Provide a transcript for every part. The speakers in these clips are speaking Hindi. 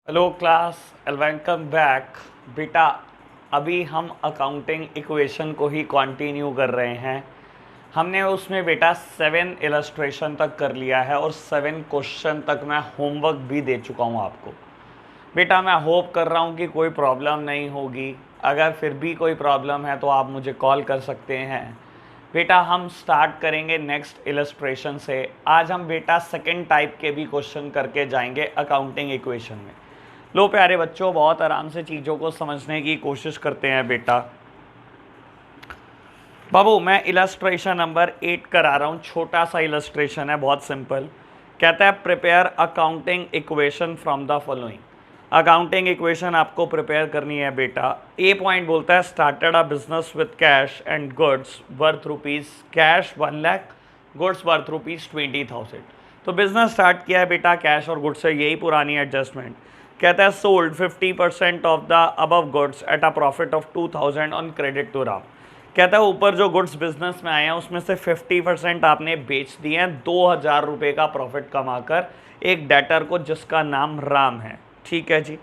Hello class, welcome back. बेटा, अभी हम अकाउंटिंग इक्वेशन को ही कंटिन्यू कर रहे हैं। हमने उसमें बेटा 7 इलस्ट्रेशन तक कर लिया है और 7 क्वेश्चन तक मैं होमवर्क भी दे चुका हूँ आपको। बेटा, मैं होप कर रहा हूँ कि कोई प्रॉब्लम नहीं होगी। अगर फिर भी कोई प्रॉब्लम है तो आप मुझे कॉल कर सकते हैं। बेटा, हम स्टार्ट करेंगे नेक्स्ट इलस्ट्रेशन से। आज हम बेटा सेकेंड टाइप के भी क्वेश्चन करके जाएंगे अकाउंटिंग इक्वेशन में। लो प्यारे बच्चों, बहुत आराम से चीज़ों को समझने की कोशिश करते हैं। बेटा बाबू, मैं इलस्ट्रेशन नंबर 8 करा रहा हूँ। छोटा सा इलस्ट्रेशन है, बहुत सिंपल। कहता है prepare accounting equation from the following. Accounting equation आपको प्रिपेयर करनी है बेटा। ए पॉइंट बोलता है started a business with cash and goods worth rupees, cash 1 lakh, goods worth rupees 20,000। तो बिजनेस स्टार्ट किया है बेटा कैश और गुड्स से, यही पुरानी एडजस्टमेंट। कहता है sold 50% of the above goods at a profit of 2,000 on credit to Ram. कहता है ऊपर जो गुड्स बिजनेस में आए हैं उसमें से 50% आपने बेच दिए हैं 2,000 रुपये का प्रॉफिट कमाकर एक डेटर को जिसका नाम राम है। ठीक है जी।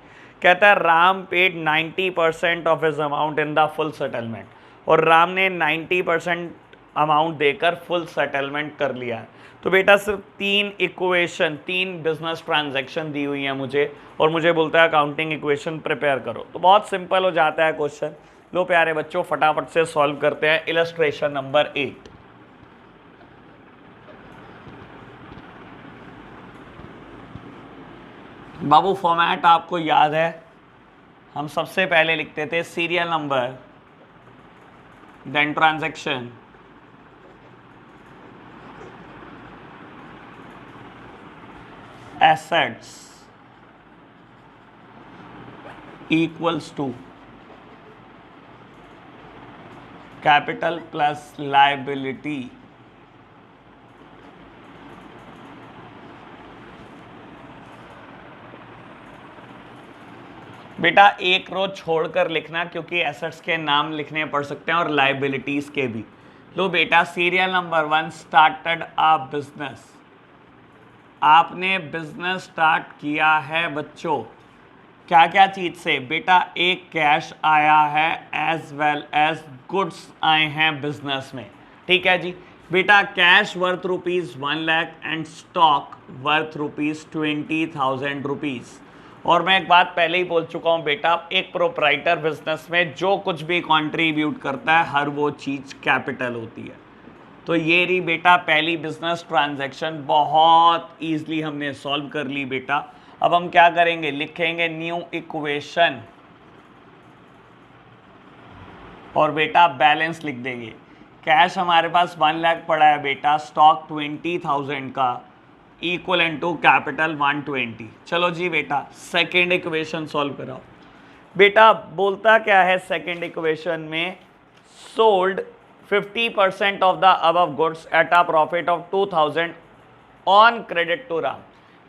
कहता है Ram paid 90% of his amount in the full settlement, और राम ने 90% अमाउंट देकर फुल सेटलमेंट कर लिया है। तो बेटा सिर्फ 3 इक्वेशन, 3 बिजनेस ट्रांजैक्शन दी हुई है मुझे, और मुझे बोलता है अकाउंटिंग इक्वेशन प्रिपेयर करो। तो बहुत सिंपल हो जाता है क्वेश्चन। लो प्यारे बच्चों, फटाफट से सॉल्व करते हैं इलस्ट्रेशन नंबर 8। बाबू, फॉर्मेट आपको याद है। हम सबसे पहले लिखते थे serial number, then transaction, assets equals to capital plus liability. बेटा एक रो छोड़कर लिखना, क्योंकि एसेट्स के नाम लिखने पड़ सकते हैं और लायबिलिटीज के भी। लो बेटा, serial number 1 started a business. आपने बिजनेस स्टार्ट किया है बच्चों। क्या क्या चीज से बेटा? एक कैश आया है एज वेल एज गुड्स आए हैं बिजनेस में। ठीक है जी। बेटा cash worth rupees 1 lakh and stock worth rupees 20,000 rupees. और मैं एक बात पहले ही बोल चुका हूं बेटा, एक प्रोप्राइटर बिजनेस में जो कुछ भी कंट्रीब्यूट करता है हर वो चीज कैपिटल होती है। तो ये रही बेटा पहली बिजनेस ट्रांजैक्शन, बहुत ईजिली हमने सॉल्व कर ली बेटा। अब हम क्या करेंगे, लिखेंगे न्यू इक्वेशन और बेटा बैलेंस लिख देंगे। कैश हमारे पास 1 लाख पड़ा है बेटा, स्टॉक 20,000 का, इक्वल टू कैपिटल 120। चलो जी बेटा सेकेंड इक्वेशन सॉल्व कराओ। बेटा बोलता क्या है सेकेंड इक्वेशन में? Sold 50% of the above goods at a profit of 2,000 on credit to Ram.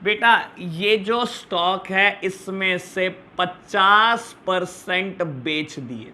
बेटा ये जो स्टॉक है इसमें से 50% बेच दिए।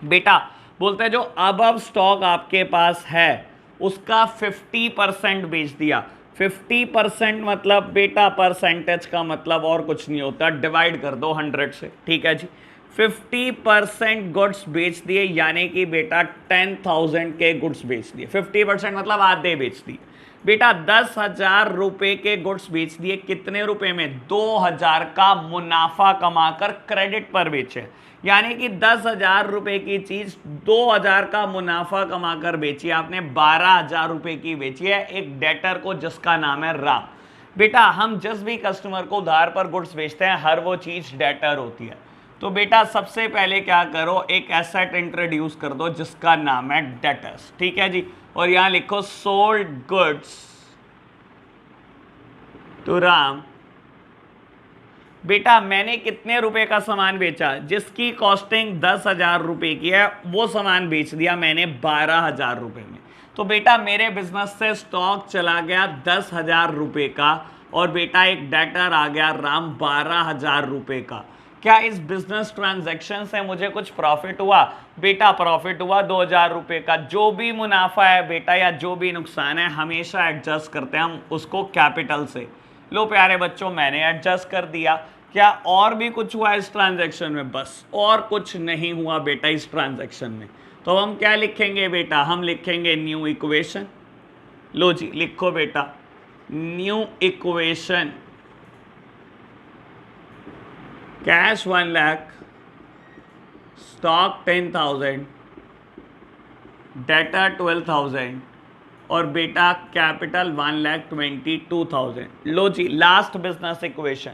बेटा बोलता है जो अबव स्टॉक आपके पास है उसका 50% बेच दिया। 50% मतलब बेटा परसेंटेज का मतलब और कुछ नहीं होता, डिवाइड कर दो 100 से। ठीक है जी। 50% गुड्स बेच दिए, यानी कि बेटा 10,000 के गुड्स बेच दिए। 50% मतलब आधे बेच दिए। बेटा 10,000 रुपए के गुड्स बेच दिए। कितने रुपए में? 2,000 का मुनाफा कमाकर क्रेडिट पर बेचे, यानी कि 10,000 रुपए की चीज 2,000 का मुनाफा कमाकर बेची आपने। 12,000 रुपए की बेची है एक डेटर को जिसका नाम है राम। बेटा हम जिस भी कस्टमर को उधार पर गुड्स बेचते हैं हर वो चीज डेटर होती है। तो बेटा सबसे पहले क्या करो, एक एसेट इंट्रोड्यूस कर दो जिसका नाम है डेटर्स। ठीक है जी। और यहां लिखो सोल्ड गुड्स टू राम। बेटा मैंने कितने रुपए का सामान बेचा? जिसकी कॉस्टिंग 10,000 रुपए की है वो सामान बेच दिया मैंने 12,000 रुपए में। तो बेटा मेरे बिजनेस से स्टॉक चला गया 10,000 रुपए का, और बेटा एक डेटर आ गया राम 12,000 रुपए का। क्या इस बिजनेस ट्रांजैक्शन से मुझे कुछ प्रॉफिट हुआ? बेटा प्रॉफिट हुआ 2,000 रुपए का। जो भी मुनाफा है बेटा या जो भी नुकसान है हमेशा एडजस्ट करते हैं हम उसको कैपिटल से। लो प्यारे बच्चों मैंने एडजस्ट कर दिया। क्या और भी कुछ हुआ इस ट्रांजैक्शन में? बस और कुछ नहीं हुआ बेटा इस ट्रांजैक्शन में। तो हम क्या लिखेंगे बेटा? हम लिखेंगे न्यू इक्वेशन। लो जी लिखो बेटा, new equation, cash 1 lakh, stock 10,000, debtor 12,000 और बेटा कैपिटल 1,22,000। लो जी लास्ट बिजनेस इक्वेशन।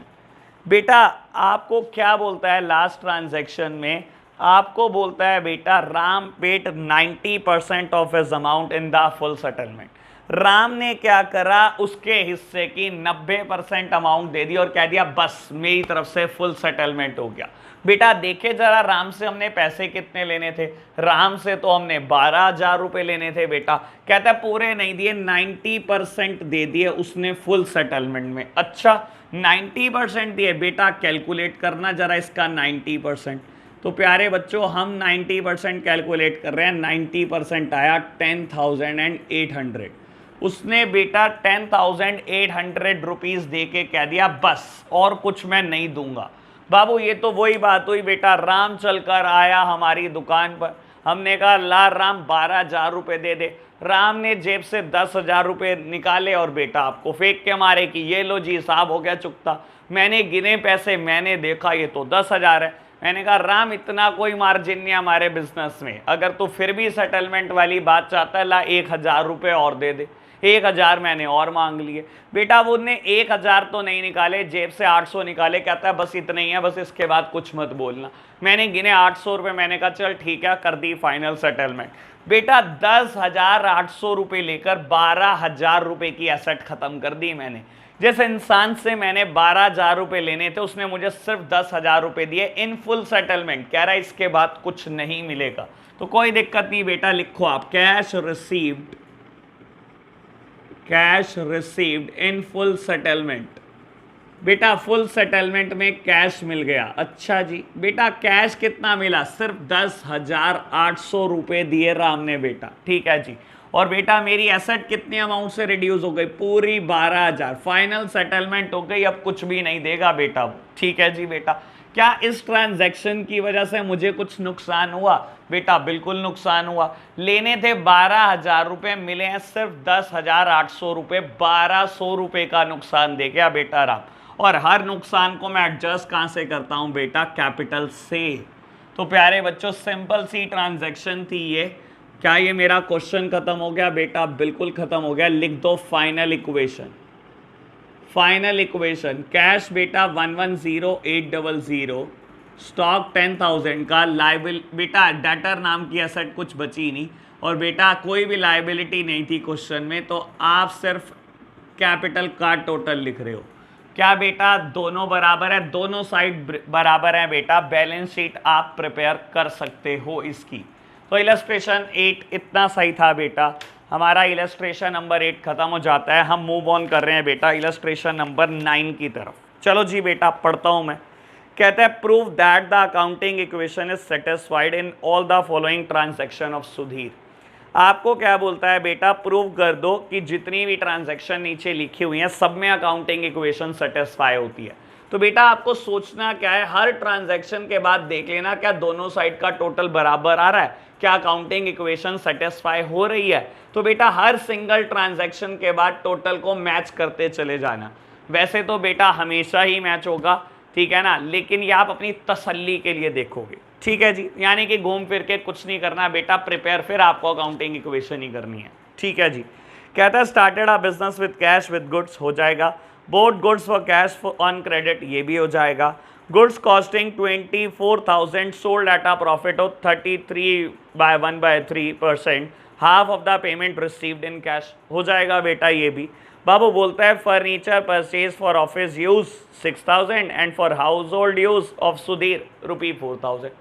बेटा आपको क्या बोलता है लास्ट ट्रांजैक्शन में? आपको बोलता है बेटा Ram paid 90% of his amount in the full settlement. Ram ने क्या करा? उसके हिस्से की 90% अमाउंट दे दी और कह दिया बस मेरी तरफ से फुल सेटलमेंट हो गया। बेटा देखे जरा राम से हमने पैसे कितने लेने थे? राम से तो हमने 12,000 रुपए लेने थे बेटा। कहता है पूरे नहीं दिए, 90% दे दिए उसने फुल सेटलमेंट में। अच्छा 90% दिए बेटा, कैलकुलेट करना जरा इसका 90%। तो प्यारे बच्चों हम 90% कैलकुलेट कर रहे हैं। 90% आया 10,800। उसने बेटा 10,800 रुपीज दे के कह दिया बस और कुछ मैं नहीं दूंगा। बाबू ये तो वही बात हुई बेटा, राम चलकर आया हमारी दुकान पर, हमने कहा ला राम 12,000 रुपये दे दे। राम ने जेब से 10,000 रुपये निकाले और बेटा आपको फेंक के मारे कि ये लो जी हिसाब हो गया चुकता। मैंने गिने पैसे, मैंने देखा ये तो 10,000 है। मैंने कहा राम इतना कोई मार्जिन नहीं हमारे बिजनेस में, अगर तू फिर भी सेटलमेंट वाली बात चाहता है ला 1,000 रुपये और दे दे। 1,000 मैंने और मांग लिए। बेटा वो ने 1,000 तो नहीं निकाले, जेब से 800 निकाले। कहता है बस इतना ही है, बस इसके बाद कुछ मत बोलना। मैंने गिने 800 रुपये, मैंने कहा चल ठीक है कर दी फाइनल सेटलमेंट। बेटा 10,800 रुपये लेकर 12,000 रुपये की एसेट खत्म कर दी मैंने। जिस इंसान से मैंने 12,000 रुपये लेने थे उसने मुझे सिर्फ 10,000 रुपये दिए इन फुल सेटलमेंट। कह रहा है इसके बाद कुछ नहीं मिलेगा। तो कोई दिक्कत नहीं बेटा, लिखो आप cash received, cash received in full settlement. बेटा फुल सेटलमेंट में कैश मिल गया। अच्छा जी बेटा कैश कितना मिला? सिर्फ 10,800 रुपये दिए राम ने बेटा। ठीक है जी। और बेटा मेरी एसेट कितनी अमाउंट से रिड्यूस हो गई? पूरी 12,000। फाइनल सेटलमेंट हो गई, अब कुछ भी नहीं देगा बेटा वो। ठीक है जी बेटा। क्या इस ट्रांजैक्शन की वजह से मुझे कुछ नुकसान हुआ? बेटा बिल्कुल नुकसान हुआ। लेने थे 12,000 रुपये, मिले हैं सिर्फ 10,800 रुपये। 1,200 रुपये का नुकसान दे गया बेटा राम। और हर नुकसान को मैं एडजस्ट कहाँ से करता हूँ बेटा? कैपिटल से। तो प्यारे बच्चों सिंपल सी ट्रांजैक्शन थी ये। क्या ये मेरा क्वेश्चन खत्म हो गया? बेटा बिल्कुल खत्म हो गया। लिख दो final equation. Final equation cash बेटा 110,800, स्टॉक 10,000 का, लाइबिल बेटा डेटर नाम की एसेट कुछ बची नहीं, और बेटा कोई भी लाइबिलिटी नहीं थी क्वेश्चन में। तो आप सिर्फ कैपिटल का टोटल लिख रहे हो। क्या बेटा दोनों बराबर है? दोनों साइड बराबर है बेटा। बैलेंस शीट आप प्रिपेयर कर सकते हो इसकी। तो इलस्ट्रेशन 8 इतना सही था बेटा। हमारा इलस्ट्रेशन नंबर 8 खत्म हो जाता है। हम मूव ऑन कर रहे हैं बेटा इलस्ट्रेशन नंबर 9 की तरफ। चलो जी बेटा पढ़ता हूं मैं। कहता है prove that the accounting equation is satisfied in all the following transaction of Sudhir. आपको क्या बोलता है बेटा? प्रूव कर दो कि जितनी भी ट्रांजैक्शन नीचे लिखी हुई हैं सब में अकाउंटिंग इक्वेशन सेटिस्फाई होती है। तो बेटा आपको सोचना क्या है, हर ट्रांजैक्शन के बाद देख लेना क्या दोनों साइड का टोटल बराबर आ रहा है, क्या अकाउंटिंग इक्वेशन सेटिस्फाई हो रही है। तो बेटा हर सिंगल ट्रांजैक्शन के बाद टोटल को मैच करते चले जाना। वैसे तो बेटा हमेशा ही मैच होगा, ठीक है ना, लेकिन ये आप अपनी तसल्ली के लिए देखोगे। ठीक है जी, यानी कि घूम फिर के कुछ नहीं करना बेटा, प्रिपेयर फिर आपको अकाउंटिंग इक्वेशन ही करनी है। ठीक है जी। कहता है started a business with cash with goods, हो जाएगा। Boat goods for cash on credit, ये भी हो जाएगा। Goods costing 24,000 sold at a profit of 33/1/3%, half of the payment received in cash, हो जाएगा बेटा ये भी। बाबू बोलता है furniture purchase for office use 6,000 and for house hold use of Sudhir ₹4,000।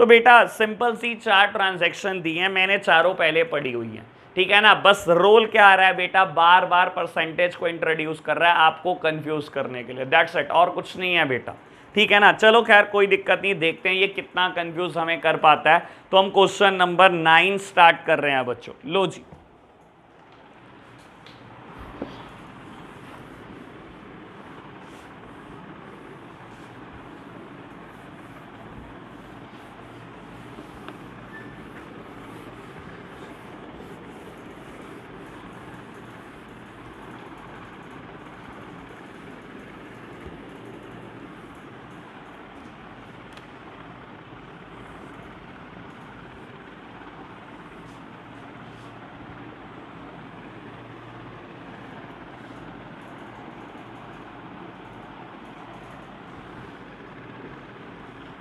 तो बेटा सिंपल सी 4 ट्रांजैक्शन दी हैं, मैंने चारों पहले पढ़ी हुई हैं। ठीक है ना, बस रोल क्या आ रहा है बेटा, बार बार परसेंटेज को इंट्रोड्यूस कर रहा है आपको कंफ्यूज करने के लिए, दैट्स इट, और कुछ नहीं है बेटा। ठीक है ना, चलो खैर कोई दिक्कत नहीं, देखते हैं ये कितना कंफ्यूज हमें कर पाता है। तो हम क्वेश्चन नंबर 9 स्टार्ट कर रहे हैं बच्चों। लो जी,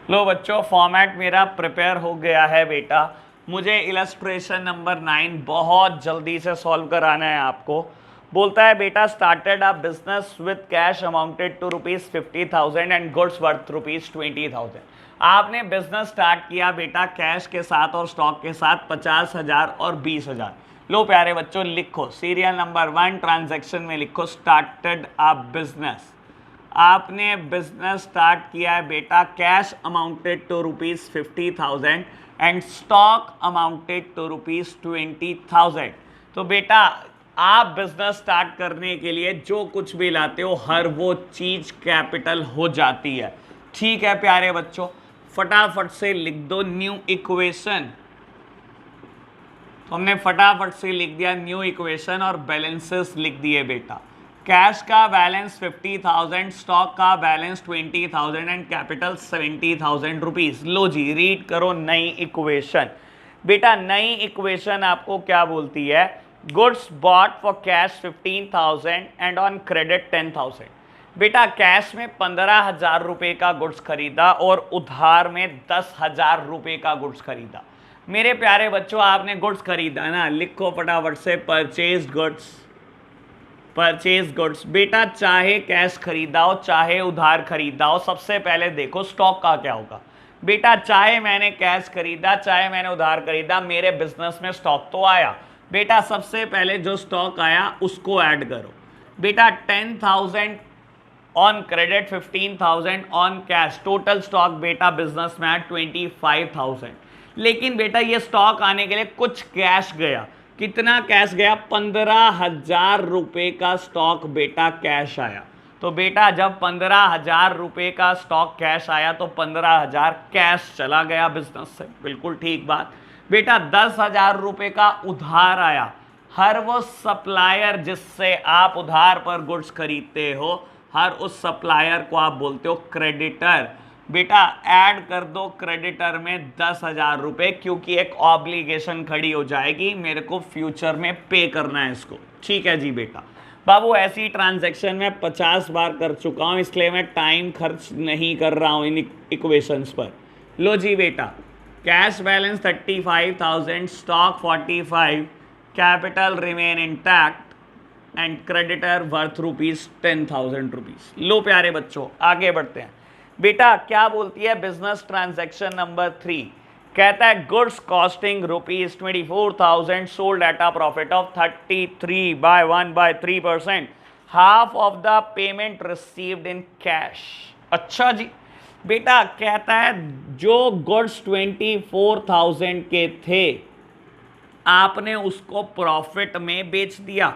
लो बच्चों, फॉर्मेट मेरा प्रिपेयर हो गया है बेटा। मुझे इलस्ट्रेशन नंबर 9 बहुत जल्दी से सॉल्व कराना है आपको। बोलता है बेटा, started a business with cash amounted to ₹50,000 and goods worth ₹20,000। आपने बिजनेस स्टार्ट किया बेटा कैश के साथ और स्टॉक के साथ 50,000 और 20,000। लो प्यारे बच्चों, लिखो सीरियल नंबर 1 ट्रांजैक्शन में लिखो स्टार्टेड अ बिजनेस। आपने बिजनेस स्टार्ट किया है बेटा, cash amounted to ₹50,000 and stock amounted to ₹20,000। तो बेटा आप बिजनेस स्टार्ट करने के लिए जो कुछ भी लाते हो हर वो चीज कैपिटल हो जाती है। ठीक है प्यारे बच्चों, फटाफट से लिख दो न्यू इक्वेशन। तो हमने फटाफट से लिख दिया न्यू इक्वेशन और बैलेंसेस लिख दिए बेटा। कैश का बैलेंस 50,000, स्टॉक का बैलेंस 20,000 एंड कैपिटल 70,000 रुपीज। लो जी, रीड करो नई इक्वेशन। बेटा नई इक्वेशन आपको क्या बोलती है? Goods bought for cash 15,000 and on credit 10,000। बेटा कैश में 15,000 रुपए का गुड्स खरीदा और उधार में 10,000 रुपए का गुड्स खरीदा। मेरे प्यारे बच्चों, आपने गुड्स खरीदा ना, लिखो फटाफट से परचेज गुड्स। परचेज गुड्स बेटा चाहे कैश खरीदा हो चाहे उधार खरीदा हो, सबसे पहले देखो स्टॉक का क्या होगा। बेटा चाहे मैंने कैश खरीदा चाहे मैंने उधार खरीदा, मेरे बिजनेस में स्टॉक तो आया। बेटा सबसे पहले जो स्टॉक आया उसको ऐड करो। बेटा 10,000 on credit, 15,000 on cash, total stock बेटा बिजनेस में है 25,000। लेकिन बेटा ये स्टॉक आने के लिए कुछ कैश गया। कितना कैश गया? 15,000 रुपए का स्टॉक बेटा कैश आया। तो बेटा जब 15,000 रुपए का स्टॉक कैश आया तो 15,000 कैश चला गया बिजनेस से। बिल्कुल ठीक बात। बेटा 10,000 रुपए का उधार आया। हर वो सप्लायर जिससे आप उधार पर गुड्स खरीदते हो, हर उस सप्लायर को आप बोलते हो क्रेडिटर। बेटा ऐड कर दो क्रेडिटर में 10,000 रुपए, क्योंकि एक ऑब्लिगेशन खड़ी हो जाएगी, मेरे को फ्यूचर में पे करना है इसको। ठीक है जी बेटा। बाबू ऐसी ट्रांजैक्शन में 50 बार कर चुका हूं, इसलिए मैं टाइम खर्च नहीं कर रहा हूं इन इक्वेशंस पर। लो जी बेटा, cash balance 35,000, stock 45, capital remain intact and creditor worth ₹10,000 rupees. लो प्यारे बच्चों आगे बढ़ते हैं। बेटा क्या बोलती है बिजनेस ट्रांजैक्शन नंबर 3? कहता है goods costing ₹24,000 sold at a profit of 33 by 1/3%, half of the payment received in cash. अच्छा जी बेटा, कहता है जो गुड्स 24,000 के थे आपने उसको प्रॉफिट में बेच दिया।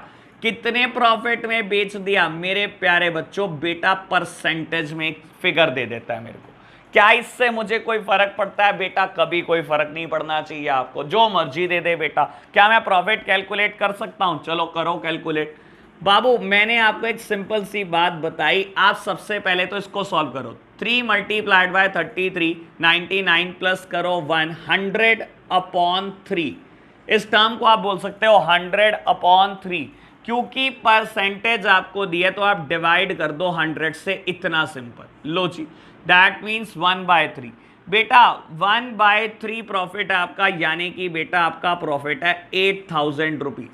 कितने प्रॉफिट में बेच दिया मेरे प्यारे बच्चों? बेटा परसेंटेज में फिगर दे देता है मेरे को। क्या इससे मुझे कोई फर्क पड़ता है? बेटा कभी कोई फर्क नहीं पड़ना चाहिए आपको, जो मर्जी दे दे बेटा। क्या मैं प्रॉफिट कैलकुलेट कर सकता हूं? चलो करो कैलकुलेट। बाबू मैंने आपको एक सिंपल सी बात बताई, आप सबसे पहले तो इसको सॉल्व करो। 3 मल्टीप्लाइड बाय 33, 99 प्लस करो 100/3। इस टर्म को आप बोल सकते हो 100/3, क्योंकि परसेंटेज आपको दिया तो आप डिवाइड कर दो 100 से, इतना सिंपल। लो जी, दैट मीन्स 1/3। बेटा 1/3 प्रॉफिट है आपका, यानी कि बेटा आपका प्रॉफिट है 8,000 रुपीज।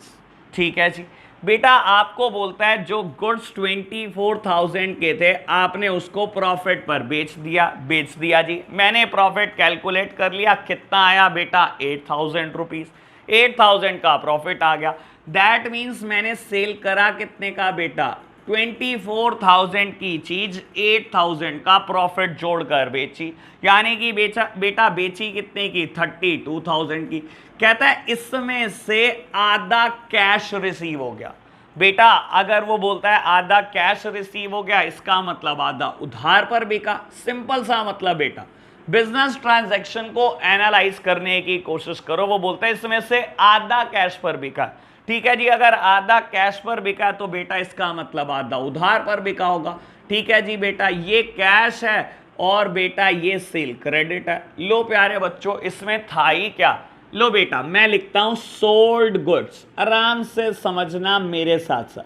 ठीक है जी बेटा, आपको बोलता है जो गुड्स 24,000 के थे आपने उसको प्रॉफिट पर बेच दिया जी। मैंने प्रॉफिट कैलकुलेट कर लिया, कितना आया बेटा? 8,000 रुपीज। 8,000 का प्रॉफिट आ गया। दैट मीन्स मैंने सेल करा कितने का बेटा? 24,000 की चीज 8,000 का प्रॉफिट जोड़कर बेची, यानी कि बेटा बेची कितने की? 32,000 की। कहता है इसमें से आधा कैश रिसीव हो गया। बेटा अगर वो बोलता है आधा कैश रिसीव हो गया, इसका मतलब आधा उधार पर बिका। सिंपल सा मतलब बेटा। बिजनेस ट्रांजैक्शन को एनालाइज करने की कोशिश करो। वो बोलता है इसमें से आधा कैश पर बिका। ठीक है जी, अगर आधा कैश पर बिका तो बेटा इसका मतलब आधा उधार पर बिका होगा। ठीक है जी बेटा, ये कैश है और बेटा ये सेल क्रेडिट है। लो प्यारे बच्चों, इसमें था ही क्या? लो बेटा मैं लिखता हूं सोल्ड गुड्स, आराम से समझना मेरे साथ साथ।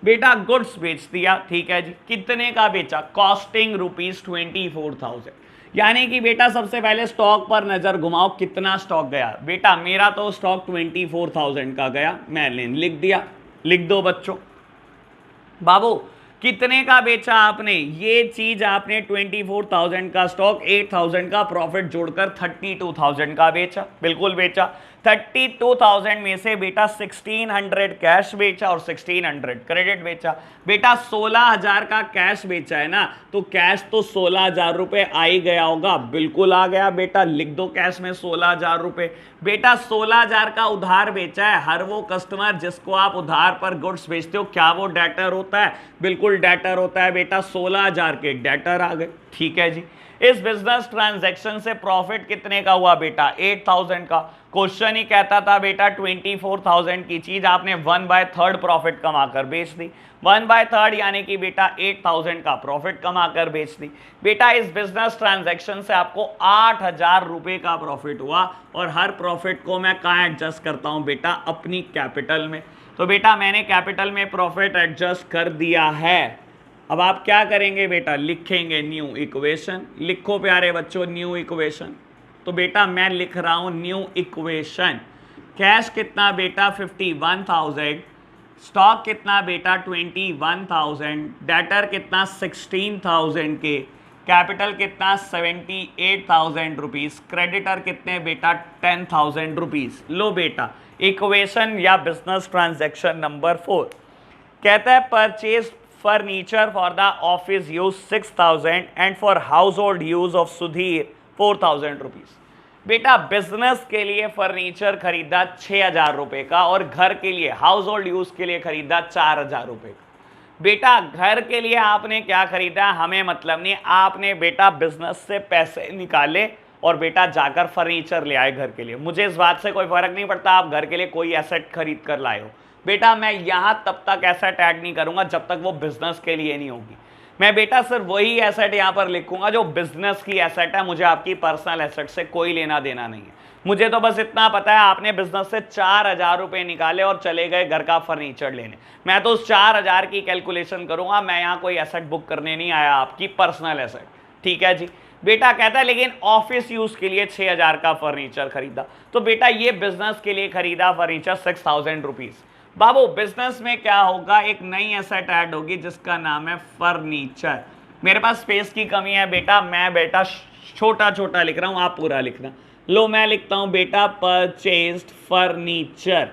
बेटा गुड्स बेच दिया, ठीक है जी। कितने का बेचा? कॉस्टिंग ₹24,000। यानी कि बेटा सबसे पहले स्टॉक पर नजर घुमाओ, कितना स्टॉक गया। बेटा मेरा तो स्टॉक 24,000 का गया, मैंने लिख दिया। लिख दो बच्चों। बाबू कितने का बेचा आपने, ये चीज आपने 24,000 का स्टॉक 8,000 का प्रॉफिट जोड़कर 32,000 का बेचा, बिल्कुल बेचा। 32,000 में से बेटा 1,600 कैश बेचा और 1,600 क्रेडिट बेचा। बेटा 16,000 का कैश बेचा है ना, तो कैश तो 16,000 रुपए आ ही गया होगा, बिल्कुल आ गया बेटा। लिख दो कैश में 16,000 रुपए। बेटा 16,000 का उधार बेचा है। हर वो कस्टमर जिसको आप उधार पर गुड्स बेचते हो, क्या वो डेटर होता है? बिल्कुल डेटर होता है बेटा। 16,000 के डेटर आ गए, ठीक है जी। इस बिजनेस ट्रांजैक्शन से प्रॉफिट कितने का हुआ बेटा? 8,000 का। क्वेश्चन ही कहता था बेटा 24,000 की चीज आपने 1/3 प्रॉफिट कमाकर बेच दी। 1/3 यानी कि बेटा 8,000 का प्रॉफिट कमाकर बेच दी। बेटा इस बिजनेस ट्रांजैक्शन से आपको 8,000 रुपए का प्रॉफिट हुआ, और हर प्रॉफिट को मैं कहाँ एडजस्ट करता हूं बेटा? अपनी कैपिटल में। तो बेटा मैंने कैपिटल में प्रॉफिट एडजस्ट कर दिया है। अब आप क्या करेंगे बेटा? लिखेंगे न्यू इक्वेशन। लिखो प्यारे बच्चों न्यू इक्वेशन। तो बेटा मैं लिख रहा हूं न्यू इक्वेशन। कैश कितना बेटा? 51,000। स्टॉक कितना बेटा? 21,000। डेटर कितना? 16,000 के। कैपिटल कितना? 78,000 रुपीज। क्रेडिटर कितने बेटा? 10,000 रुपीज। लो बेटा इक्वेशन या बिजनेस ट्रांजैक्शन नंबर 4 कहता है purchase furniture for the office use 6,000 and for house hold use of Sudhir 4,000 rupees. बेटा बिजनेस के लिए फर्नीचर खरीदा 6,000 रुपए का, और घर के लिए हाउस होल्ड यूज के लिए खरीदा 4,000 रुपए का। बेटा घर के लिए आपने क्या खरीदा हमें मतलब नहीं, आपने बेटा बिजनेस से पैसे निकाले और बेटा जाकर फर्नीचर ले आए घर के लिए। मुझे इस बात से कोई फर्क नहीं पड़ता आप घर के लिए कोई एसेट खरीद कर लाए हो। बेटा मैं यहां तब तक एसेट ऐड नहीं करूंगा जब तक वो बिजनेस के लिए नहीं होगी। मैं बेटा सिर्फ वही एसेट यहां पर लिखूंगा जो बिजनेस की एसेट है। मुझे आपकी पर्सनल एसेट से कोई लेना देना नहीं है। मुझे तो बस इतना पता है आपने बिजनेस से 4,000 रुपए निकाले और चले गए घर का फर्नीचर लेने। मैं तो उस 4,000 की कैलकुलेशन करूंगा। मैं यहां कोई एसेट बुक करने नहीं आया, आपकी पर्सनल एसेट, ठीक है जी। बेटा कहता है लेकिन ऑफिस यूज के लिए 6,000 का फर्नीचर खरीदा। तो बेटा ये बिजनेस के लिए खरीदा फर्नीचर 6,000 रुपीज। बाबू बिजनेस में क्या होगा? एक नई एसेट ऐड होगी जिसका नाम है फर्नीचर। मेरे पास स्पेस की कमी है बेटा, मैं बेटा छोटा छोटा लिख रहा हूं, आप पूरा लिखना। लो मैं लिखता हूं बेटा परचेज्ड फर्नीचर।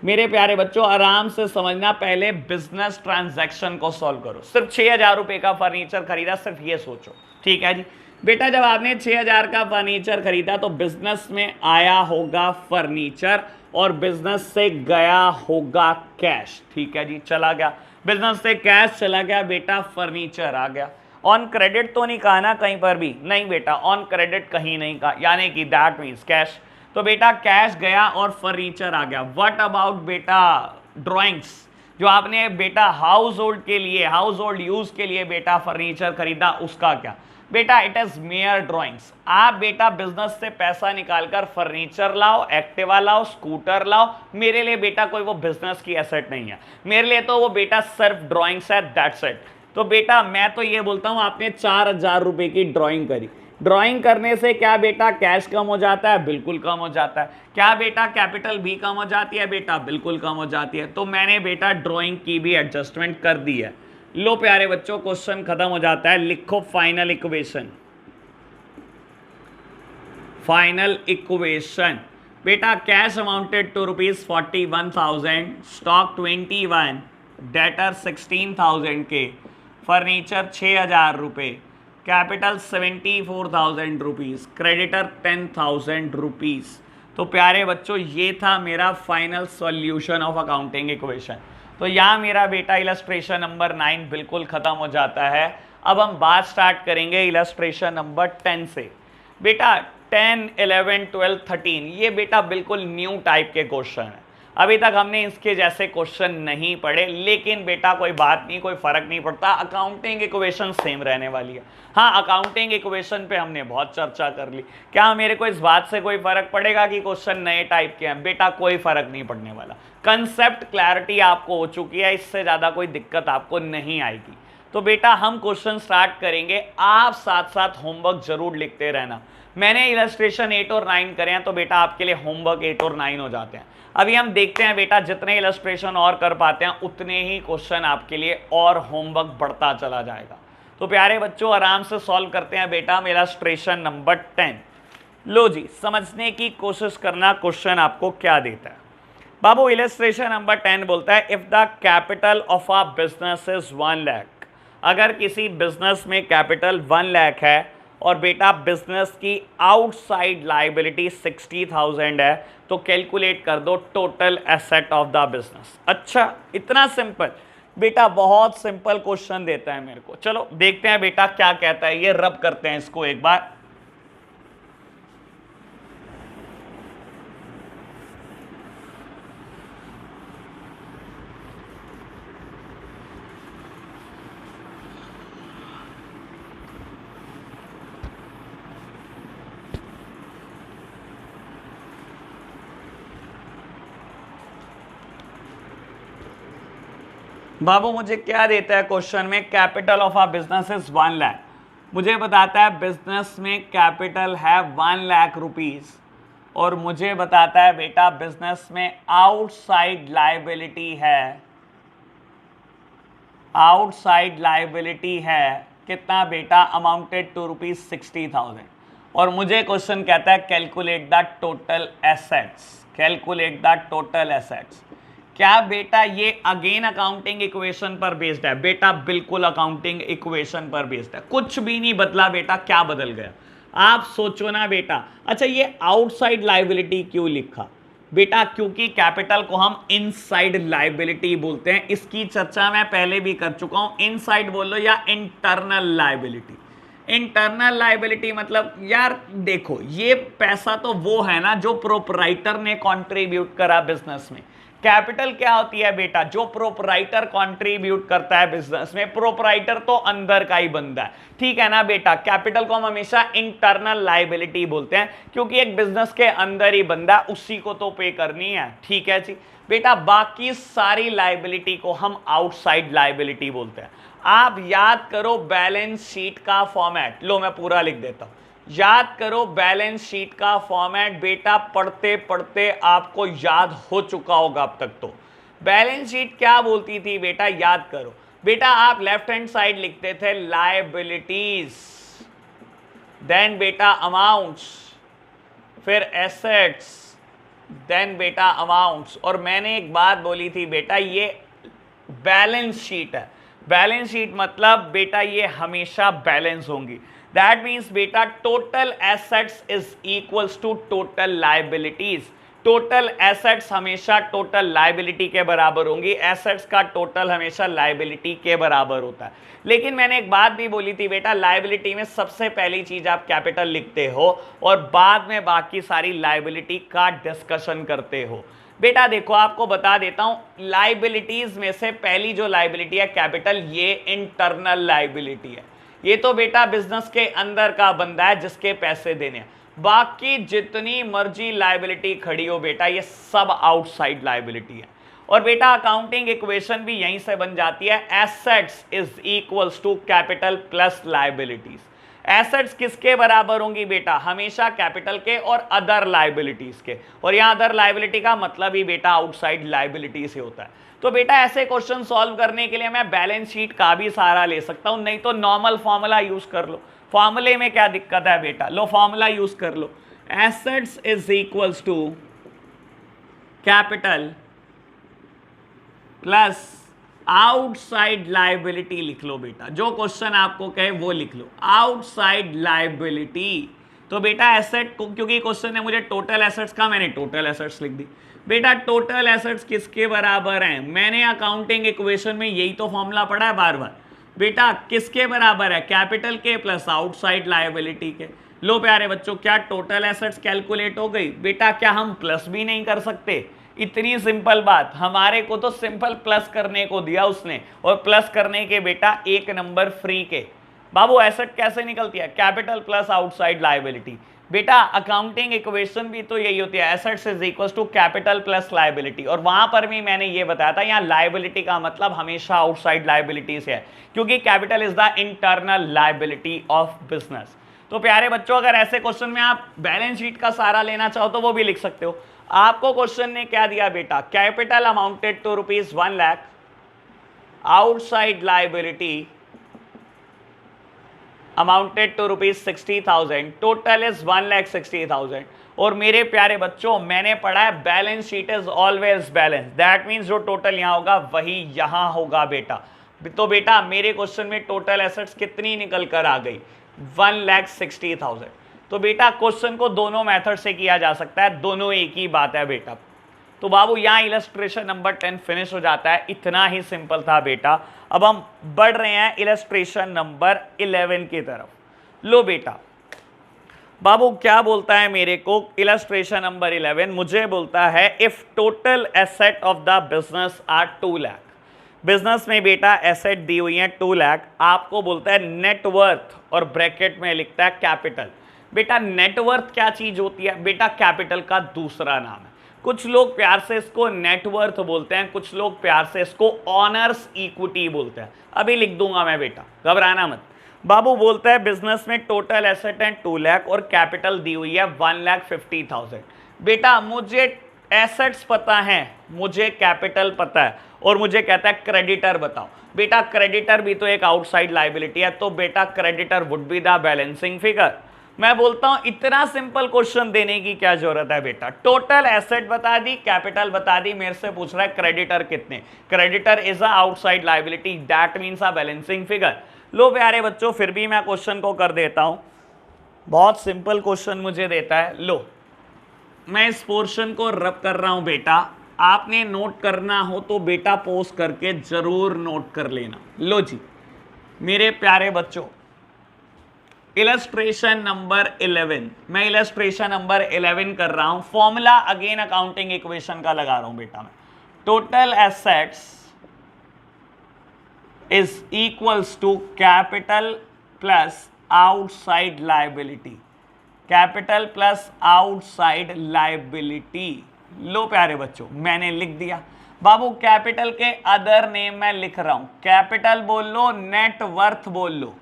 मेरे प्यारे बच्चों आराम से समझना, पहले बिजनेस ट्रांजैक्शन को सॉल्व करो। सिर्फ 6,000 रुपए का फर्नीचर खरीदा, सिर्फ ये सोचो, ठीक है जी। बेटा जब आपने 6,000 का फर्नीचर खरीदा तो बिजनेस में आया होगा फर्नीचर और बिजनेस से गया होगा कैश, ठीक है जी। चला गया बिजनेस से कैश, चला गया बेटा फर्नीचर आ गया। ऑन क्रेडिट तो नहीं कहा ना कहीं पर भी? नहीं बेटा ऑन क्रेडिट कहीं नहीं कहा, यानी कि दैट मीन्स कैश। तो बेटा कैश गया और फर्नीचर आ गया। व्हाट अबाउट बेटा ड्राइंग्स? जो आपने बेटा हाउस होल्ड के लिए, हाउस होल्ड यूज के लिए बेटा फर्नीचर खरीदा, उसका क्या? बेटा इट इज मेयर ड्राइंग्स। आप बेटा बिजनेस से पैसा निकालकर फर्नीचर लाओ, एक्टिवा लाओ, स्कूटर लाओ। मेरे लिए बेटा कोई वो बिजनेस की एसेट नहीं है, मेरे लिए तो वो बेटा सिर्फ ड्राइंग्स है, दैट्स इट। तो बेटा मैं तो ये बोलता हूं आपने 4,000 रुपए की ड्राइंग करी। ड्राइंग करने से क्या बेटा कैश कम हो जाता है? बिल्कुल कम हो जाता है। क्या बेटा कैपिटल भी कम हो जाती है? बेटा बिल्कुल कम हो जाती है। तो मैंने बेटा ड्राइंग की भी एडजस्टमेंट कर दी है। लो प्यारे बच्चों क्वेश्चन खत्म हो जाता है। लिखो फाइनल इक्वेशन। फाइनल इक्वेशन बेटा cash amounted to ₹41,000, stock 21, debtor 16,000 के, फर्नीचर 6,000 रुपये, कैपिटल 74,000 रुपीज़, क्रेडिटर 10,000 रुपीज़। तो प्यारे बच्चों ये था मेरा final solution of accounting equation. तो यहाँ मेरा बेटा इलस्ट्रेशन नंबर 9 बिल्कुल ख़त्म हो जाता है। अब हम बात स्टार्ट करेंगे इलस्ट्रेशन नंबर 10 से। बेटा 10, 11, 12, 13 ये बेटा बिल्कुल न्यू टाइप के क्वेश्चन है। अभी तक हमने इसके जैसे क्वेश्चन नहीं पढ़े, लेकिन बेटा कोई बात नहीं, कोई फर्क नहीं पड़ता, अकाउंटिंग इक्वेशन सेम रहने वाली है। हाँ अकाउंटिंग इक्वेशन पे हमने बहुत चर्चा कर ली। क्या मेरे को इस बात से कोई फर्क पड़ेगा कि क्वेश्चन नए टाइप के हैं? बेटा कोई फर्क नहीं पड़ने वाला। कंसेप्ट क्लैरिटी आपको हो चुकी है, इससे ज़्यादा कोई दिक्कत आपको नहीं आएगी। तो बेटा हम क्वेश्चन स्टार्ट करेंगे, आप साथ साथ होमवर्क जरूर लिखते रहना। मैंने इलस्ट्रेशन 8 और 9 करे हैं, तो बेटा आपके लिए होमवर्क 8 और 9 हो जाते हैं। अभी हम देखते हैं बेटा, जितने इलस्ट्रेशन और कर पाते हैं उतने ही क्वेश्चन आपके लिए और होमवर्क बढ़ता चला जाएगा। तो प्यारे बच्चों आराम से सॉल्व करते हैं बेटा हम इलस्ट्रेशन नंबर 10। लो जी, समझने की कोशिश करना क्वेश्चन आपको क्या देता है। बाबू इलस्ट्रेशन नंबर 10 बोलता है, if the capital of a business is 1 lakh. अगर किसी बिजनेस में कैपिटल 1 लाख है और बेटा बिजनेस की आउटसाइड लायबिलिटी 60,000 है, तो कैलकुलेट कर दो total asset of the business. अच्छा, इतना सिंपल बेटा, बहुत सिंपल क्वेश्चन देता है मेरे को। चलो देखते हैं बेटा क्या कहता है, ये रब करते हैं इसको एक बार। बाबू मुझे क्या देता है क्वेश्चन में, capital of a business is 1 lakh. मुझे बताता है बिजनेस में कैपिटल है 1 लाख रुपीस, और मुझे बताता है बेटा बिजनेस में आउटसाइड लायबिलिटी है, आउटसाइड लायबिलिटी है कितना बेटा, अमाउंटेड टू ₹60,000। और मुझे क्वेश्चन कहता है calculate the total assets, calculate the total assets. क्या बेटा ये अगेन अकाउंटिंग इक्वेशन पर बेस्ड है? बेटा बिल्कुल अकाउंटिंग इक्वेशन पर बेस्ड है, कुछ भी नहीं बदला बेटा। क्या बदल गया आप सोचो ना बेटा। अच्छा, ये आउटसाइड लायबिलिटी क्यों लिखा बेटा? क्योंकि कैपिटल को हम इनसाइड लायबिलिटी बोलते हैं, इसकी चर्चा मैं पहले भी कर चुका हूं। इनसाइड बोल लो या इंटरनल लायबिलिटी। इंटरनल लायबिलिटी मतलब यार देखो, ये पैसा तो वो है ना जो प्रोपराइटर ने कंट्रीब्यूट करा बिजनेस में। कैपिटल क्या होती है बेटा? जो प्रोपराइटर कंट्रीब्यूट करता है बिजनेस में। प्रोपराइटर तो अंदर का ही बंदा है, ठीक है ना बेटा। कैपिटल को हम हमेशा इंटरनल लायबिलिटी बोलते हैं, क्योंकि एक बिजनेस के अंदर ही बंदा, उसी को तो पे करनी है, ठीक है जी बेटा। बाकी सारी लायबिलिटी को हम आउटसाइड लायबिलिटी बोलते हैं। आप याद करो बैलेंस शीट का फॉर्मेट, लो मैं पूरा लिख देता हूं। याद करो बैलेंस शीट का फॉर्मेट बेटा, पढ़ते पढ़ते आपको याद हो चुका होगा अब तक। तो बैलेंस शीट क्या बोलती थी बेटा, याद करो बेटा। आप लेफ्ट हैंड साइड लिखते थे लायबिलिटीज, देन बेटा अमाउंट्स, फिर एसेट्स, देन बेटा अमाउंट्स। और मैंने एक बात बोली थी बेटा, ये बैलेंस शीट है। बैलेंस शीट मतलब बेटा ये हमेशा बैलेंस होंगी। That means बेटा total assets is equals to total liabilities. Total assets हमेशा टोटल लायबिलिटी के बराबर होंगी। एसेट्स का टोटल हमेशा लायबिलिटी के बराबर होता है। लेकिन मैंने एक बात भी बोली थी बेटा, लायबिलिटी में सबसे पहली चीज आप कैपिटल लिखते हो और बाद में बाकी सारी लायबिलिटी का डिस्कशन करते हो। बेटा देखो आपको बता देता हूं, लायबिलिटीज में से पहली जो लायबिलिटी है कैपिटल, ये इंटरनल लायबिलिटी है। ये तो बेटा बिजनेस के अंदर का बंदा है जिसके पैसे देने हैं। बाकी जितनी मर्जी लायबिलिटी खड़ी हो बेटा, ये सब आउटसाइड लायबिलिटी है। और बेटा अकाउंटिंग इक्वेशन भी यहीं से बन जाती है, assets is equals to capital plus liabilities. Assets किसके बराबर होंगी बेटा? हमेशा कैपिटल के और अदर लायबिलिटीज के। और यहां अदर लायबिलिटी का मतलब ही बेटा आउटसाइड लायबिलिटी से होता है। तो बेटा ऐसे क्वेश्चन सॉल्व करने के लिए मैं बैलेंस शीट का भी सहारा ले सकता हूं, नहीं तो नॉर्मल फॉर्मूला यूज कर लो। फॉर्मूले में क्या दिक्कत है बेटा? लो फॉर्मूला यूज कर लो, assets is equals to capital plus outside liability लिख लो बेटा। जो क्वेश्चन आपको कहे वो लिख लो, आउटसाइड लायबिलिटी। तो बेटा एसेट को, क्योंकि क्वेश्चन ने मुझे टोटल एसेट्स का, मैंने टोटल एसेट्स लिख दी। बेटा टोटल एसेट्स किसके बराबर हैं? मैंने अकाउंटिंग इक्वेशन में यही तो फॉर्मूला पढ़ा है बार बार बेटा। किसके बराबर है? कैपिटल के प्लस आउटसाइड लायबिलिटी के। लो प्यारे बच्चों, क्या टोटल एसेट्स कैलकुलेट हो गई बेटा? क्या हम प्लस भी नहीं कर सकते? इतनी सिंपल बात। हमारे को तो सिंपल प्लस करने को दिया उसने, और प्लस करने के बेटा 1 नंबर फ्री के। बाबू एसेट कैसे निकलती है? Capital plus outside liability. बेटा अकाउंटिंग इक्वेशन भी तो यही होती है, assets is equal to capital plus liability, और वहां पर भी मैंने ये बताया था यहाँ लायबिलिटी का मतलब हमेशा आउटसाइड लायबिलिटी से है, क्योंकि capital is the internal liability of business. तो प्यारे बच्चों, अगर ऐसे क्वेश्चन में आप बैलेंस शीट का सहारा लेना चाहो तो वो भी लिख सकते हो। आपको क्वेश्चन ने क्या दिया बेटा, capital amounted to ₹1,00,000, outside liability amounted to ₹60,000, total is 1,60,000। और मेरे प्यारे बच्चों, मैंने पढ़ा है balance sheet is always balance, that means जो टोटल यहां होगा वही यहां होगा बेटा। तो बेटा मेरे क्वेश्चन में टोटल एसेट्स कितनी निकल कर आ गई, 1,60,000। तो बेटा क्वेश्चन को दोनों मेथड से किया जा सकता है, दोनों एक ही बात है बेटा। तो बाबू यहाँ इलस्ट्रेशन नंबर 10 फिनिश हो जाता है, इतना ही सिंपल था बेटा। अब हम बढ़ रहे हैं इलस्ट्रेशन नंबर 11 की तरफ। लो बेटा, बाबू क्या बोलता है मेरे को इलस्ट्रेशन नंबर 11, मुझे बोलता है if total asset of the business are 2 lakh. Business में बेटा एसेट दी हुई है 2 लाख, आपको बोलता है नेटवर्थ और ब्रैकेट में लिखता है कैपिटल। बेटा नेटवर्थ क्या चीज होती है बेटा, कैपिटल का दूसरा नाम है। कुछ लोग प्यार से इसको नेटवर्थ बोलते हैं, कुछ लोग प्यार से इसको ऑनर्स इक्विटी बोलते हैं, अभी लिख दूंगा मैं बेटा, घबराना मत। बाबू बोलता है बिजनेस में टोटल एसेट है 2 लाख और कैपिटल दी हुई है 1,50,000। बेटा मुझे एसेट्स पता है, मुझे कैपिटल पता है, और मुझे कहता है क्रेडिटर बताओ। बेटा क्रेडिटर भी तो एक आउटसाइड लायबिलिटी है, तो बेटा creditor would be the balancing figure. मैं बोलता हूं इतना सिंपल क्वेश्चन देने की क्या जरूरत है बेटा, टोटल एसेट बता दी, कैपिटल बता दी, मेरे से पूछ रहा है क्रेडिटर कितने। Creditor is a outside liability, that means a balancing figure. लो प्यारे बच्चों, फिर भी मैं क्वेश्चन को कर देता हूं, बहुत सिंपल क्वेश्चन मुझे देता है। लो मैं इस पोर्शन को रब कर रहा हूं बेटा, आपने नोट करना हो तो बेटा पोस्ट करके जरूर नोट कर लेना। लो जी मेरे प्यारे बच्चों, इलस्ट्रेशन नंबर 11, मैं इलस्ट्रेशन नंबर 11 कर रहा हूं, फॉर्मूला अगेन अकाउंटिंग इक्वेशन का लगा रहा हूं बेटा मैं। Total assets is equals to capital plus outside liability, capital plus outside liability. लो प्यारे बच्चों मैंने लिख दिया। बाबू कैपिटल के अदर नेम मैं लिख रहा हूं, कैपिटल बोल लो, नेट वर्थ बोल लो,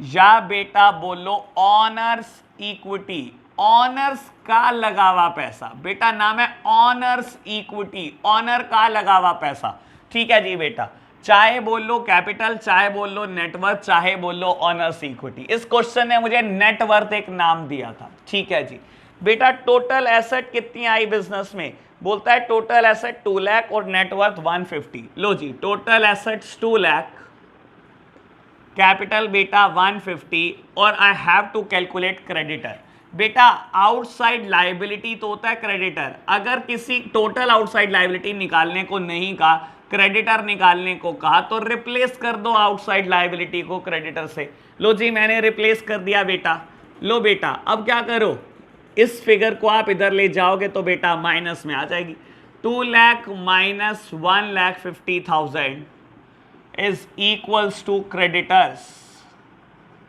या बेटा बोलो ऑनर्स इक्विटी, ऑनर्स का लगा हुआ पैसा। बेटा नाम है ऑनर्स इक्विटी, ऑनर का लगा हुआ पैसा। ठीक है जी बेटा, चाहे बोल लो कैपिटल, चाहे बोल लो नेटवर्थ, चाहे बोल लो ऑनर्स इक्विटी। इस क्वेश्चन ने मुझे नेटवर्थ एक नाम दिया था। ठीक है जी बेटा, टोटल एसेट कितनी आई बिजनेस में, बोलता है टोटल एसेट 2 लाख और नेटवर्थ 150। लो जी टोटल एसेट्स 2 लाख, कैपिटल बेटा 150, और I have to calculate creditor. बेटा आउटसाइड लायबिलिटी तो होता है क्रेडिटर, अगर किसी टोटल आउटसाइड लायबिलिटी निकालने को नहीं कहा, क्रेडिटर निकालने को कहा, तो रिप्लेस कर दो आउटसाइड लायबिलिटी को क्रेडिटर से। लो जी मैंने रिप्लेस कर दिया बेटा। लो बेटा अब क्या करो, इस फिगर को आप इधर ले जाओगे तो बेटा माइनस में आ जाएगी, 2 lakh minus 1,50,000 is equals to creditors.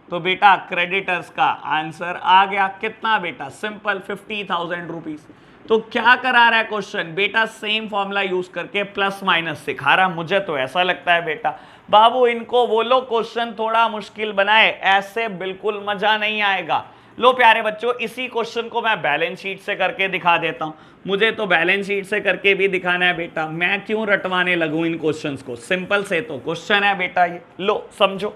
तो बेटा क्रेडिटर्स का आंसर आ गया कितना बेटा, सिंपल 50,000 रुपीज। तो क्या करा रहा है क्वेश्चन बेटा, सेम फॉर्मूला यूज करके प्लस माइनस सिखा रहा, मुझे तो ऐसा लगता है बेटा। बाबू इनको बोलो क्वेश्चन थोड़ा मुश्किल बनाए, ऐसे बिल्कुल मजा नहीं आएगा। लो प्यारे बच्चों, इसी क्वेश्चन को मैं बैलेंस शीट से करके दिखा देता हूं, मुझे तो बैलेंस शीट से करके भी दिखाना है बेटा, मैं क्यों रटवाने लगूं इन क्वेश्चंस को, सिंपल से तो क्वेश्चन है बेटा ये। लो समझो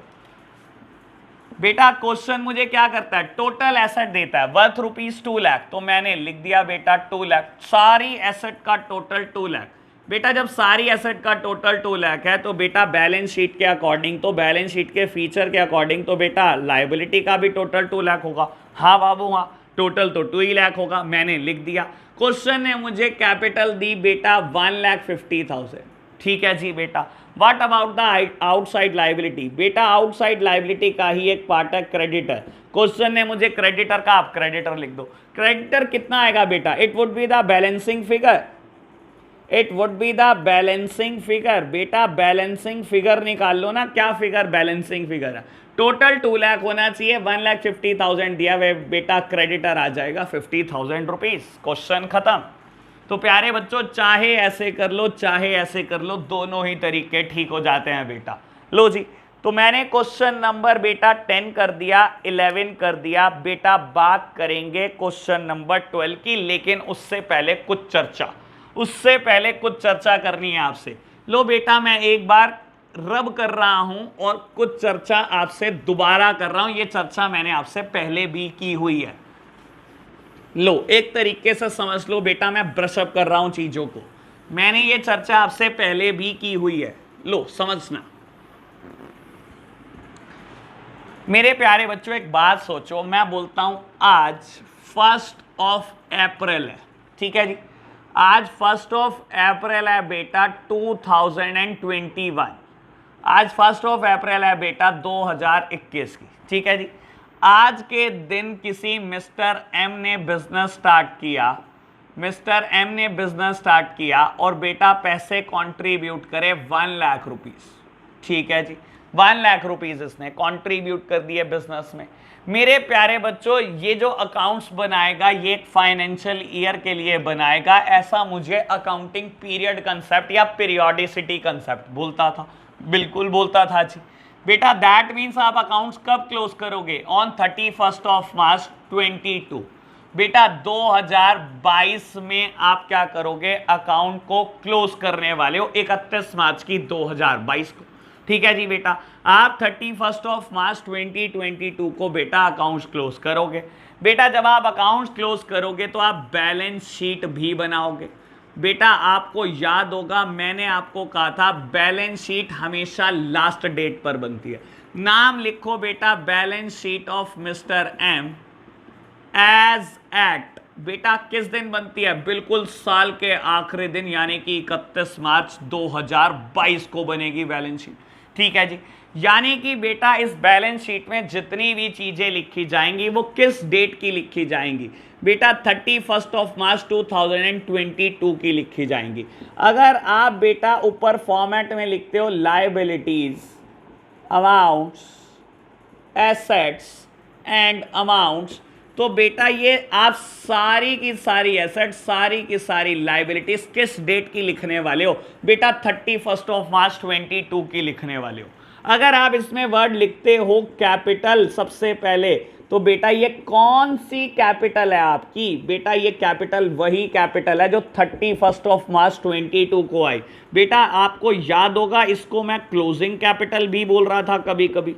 बेटा, क्वेश्चन मुझे क्या करता है, टोटल एसेट देता है वर्थ ₹2 लाख, तो मैंने लिख दिया बेटा 2 लाख, सारी एसेट का टोटल 2 लाख। बेटा जब सारी एसेट का टोटल 2 लाख है तो बेटा बैलेंस शीट के अकॉर्डिंग, तो बैलेंस शीट के फीचर के अकॉर्डिंग, तो बेटा लायबिलिटी का भी टोटल 2 लाख होगा। हाँ बाबू हाँ, टोटल तो 2 ही लाख होगा, मैंने लिख दिया। क्वेश्चन ने मुझे कैपिटल दी बेटा 1,50,000। ठीक है जी बेटा, what about the outside liability, बेटा आउटसाइड लायबिलिटी का ही एक पार्ट है क्रेडिटर। क्वेश्चन ने मुझे क्रेडिटर का, आप क्रेडिटर लिख दो। क्रेडिटर कितना आएगा बेटा, it would be the balancing figure, it would be the balancing figure. बेटा बैलेंसिंग फिगर निकाल लो ना, क्या फिगर बैलेंसिंग फिगर है, टोटल 2 लाख होना चाहिए, 1,50,000 दिया हुआ बेटा, क्रेडिटर आ जाएगा 50,000 रुपीज, क्वेश्चन खत्म। तो प्यारे बच्चों, चाहे ऐसे कर लो चाहे ऐसे कर लो, दोनों ही तरीके ठीक हो जाते हैं बेटा। लो जी, तो मैंने क्वेश्चन नंबर बेटा 10 कर दिया, 11 कर दिया बेटा। बात करेंगे क्वेश्चन नंबर 12 की, लेकिन उससे पहले कुछ चर्चा करनी है आपसे। लो बेटा, मैं एक बार रब कर रहा हूं और कुछ चर्चा आपसे दोबारा कर रहा हूं। ये चर्चा मैंने आपसे पहले भी की हुई है। लो, एक तरीके से समझ लो बेटा, मैं ब्रशअप कर रहा हूं चीजों को। मैंने ये चर्चा आपसे पहले भी की हुई है। लो समझना मेरे प्यारे बच्चों, एक बात सोचो। मैं बोलता हूं आज 1 अप्रैल है, ठीक है जी। आज 1 अप्रैल है बेटा 2021। आज 1 अप्रैल है बेटा 2021 की, ठीक है जी। आज के दिन किसी मिस्टर एम ने बिजनेस स्टार्ट किया और बेटा पैसे कंट्रीब्यूट करे 1 लाख रुपीस, ठीक है जी। 1 लाख रुपीस इसने कंट्रीब्यूट कर दिए बिजनेस में। मेरे प्यारे बच्चों, ये जो अकाउंट्स बनाएगा ये एक फाइनेंशियल ईयर के लिए बनाएगा, ऐसा मुझे अकाउंटिंग पीरियड कंसेप्ट या पीरियोडिसिटी कंसेप्ट बोलता था, बिल्कुल बोलता था जी बेटा। दैट मीन्स आप अकाउंट्स कब क्लोज करोगे? ऑन 31 मार्च 22। बेटा 2022 में आप क्या करोगे? अकाउंट को क्लोज करने वाले हो 31 मार्च की 2022 को, ठीक है जी बेटा। आप 31 मार्च 2022 को बेटा अकाउंट्स क्लोज करोगे। बेटा जब आप अकाउंट्स क्लोज करोगे तो आप बैलेंस शीट भी बनाओगे। बेटा आपको याद होगा, मैंने आपको कहा था बैलेंस शीट हमेशा लास्ट डेट पर बनती है। नाम लिखो बेटा, balance sheet of mister M as at बेटा किस दिन बनती है? बिल्कुल साल के आखिरी दिन, यानी कि 31 मार्च 2022 को बनेगी बैलेंस शीट, ठीक है जी। यानी कि बेटा इस बैलेंस शीट में जितनी भी चीजें लिखी जाएंगी वो किस डेट की लिखी जाएंगी? बेटा 31 मार्च 2022 की लिखी जाएंगी। अगर आप बेटा ऊपर फॉर्मेट में लिखते हो liabilities, amounts, assets and amounts, तो बेटा ये आप सारी की सारी एसेट्स, सारी की सारी लायबिलिटीज किस डेट की लिखने वाले हो? बेटा 31 मार्च 22 की लिखने वाले हो। अगर आप इसमें वर्ड लिखते हो कैपिटल सबसे पहले, तो बेटा ये कौन सी कैपिटल है आपकी? बेटा ये कैपिटल वही कैपिटल है जो 31 मार्च 22 को आई। बेटा आपको याद होगा, इसको मैं क्लोजिंग कैपिटल भी बोल रहा था कभी कभी,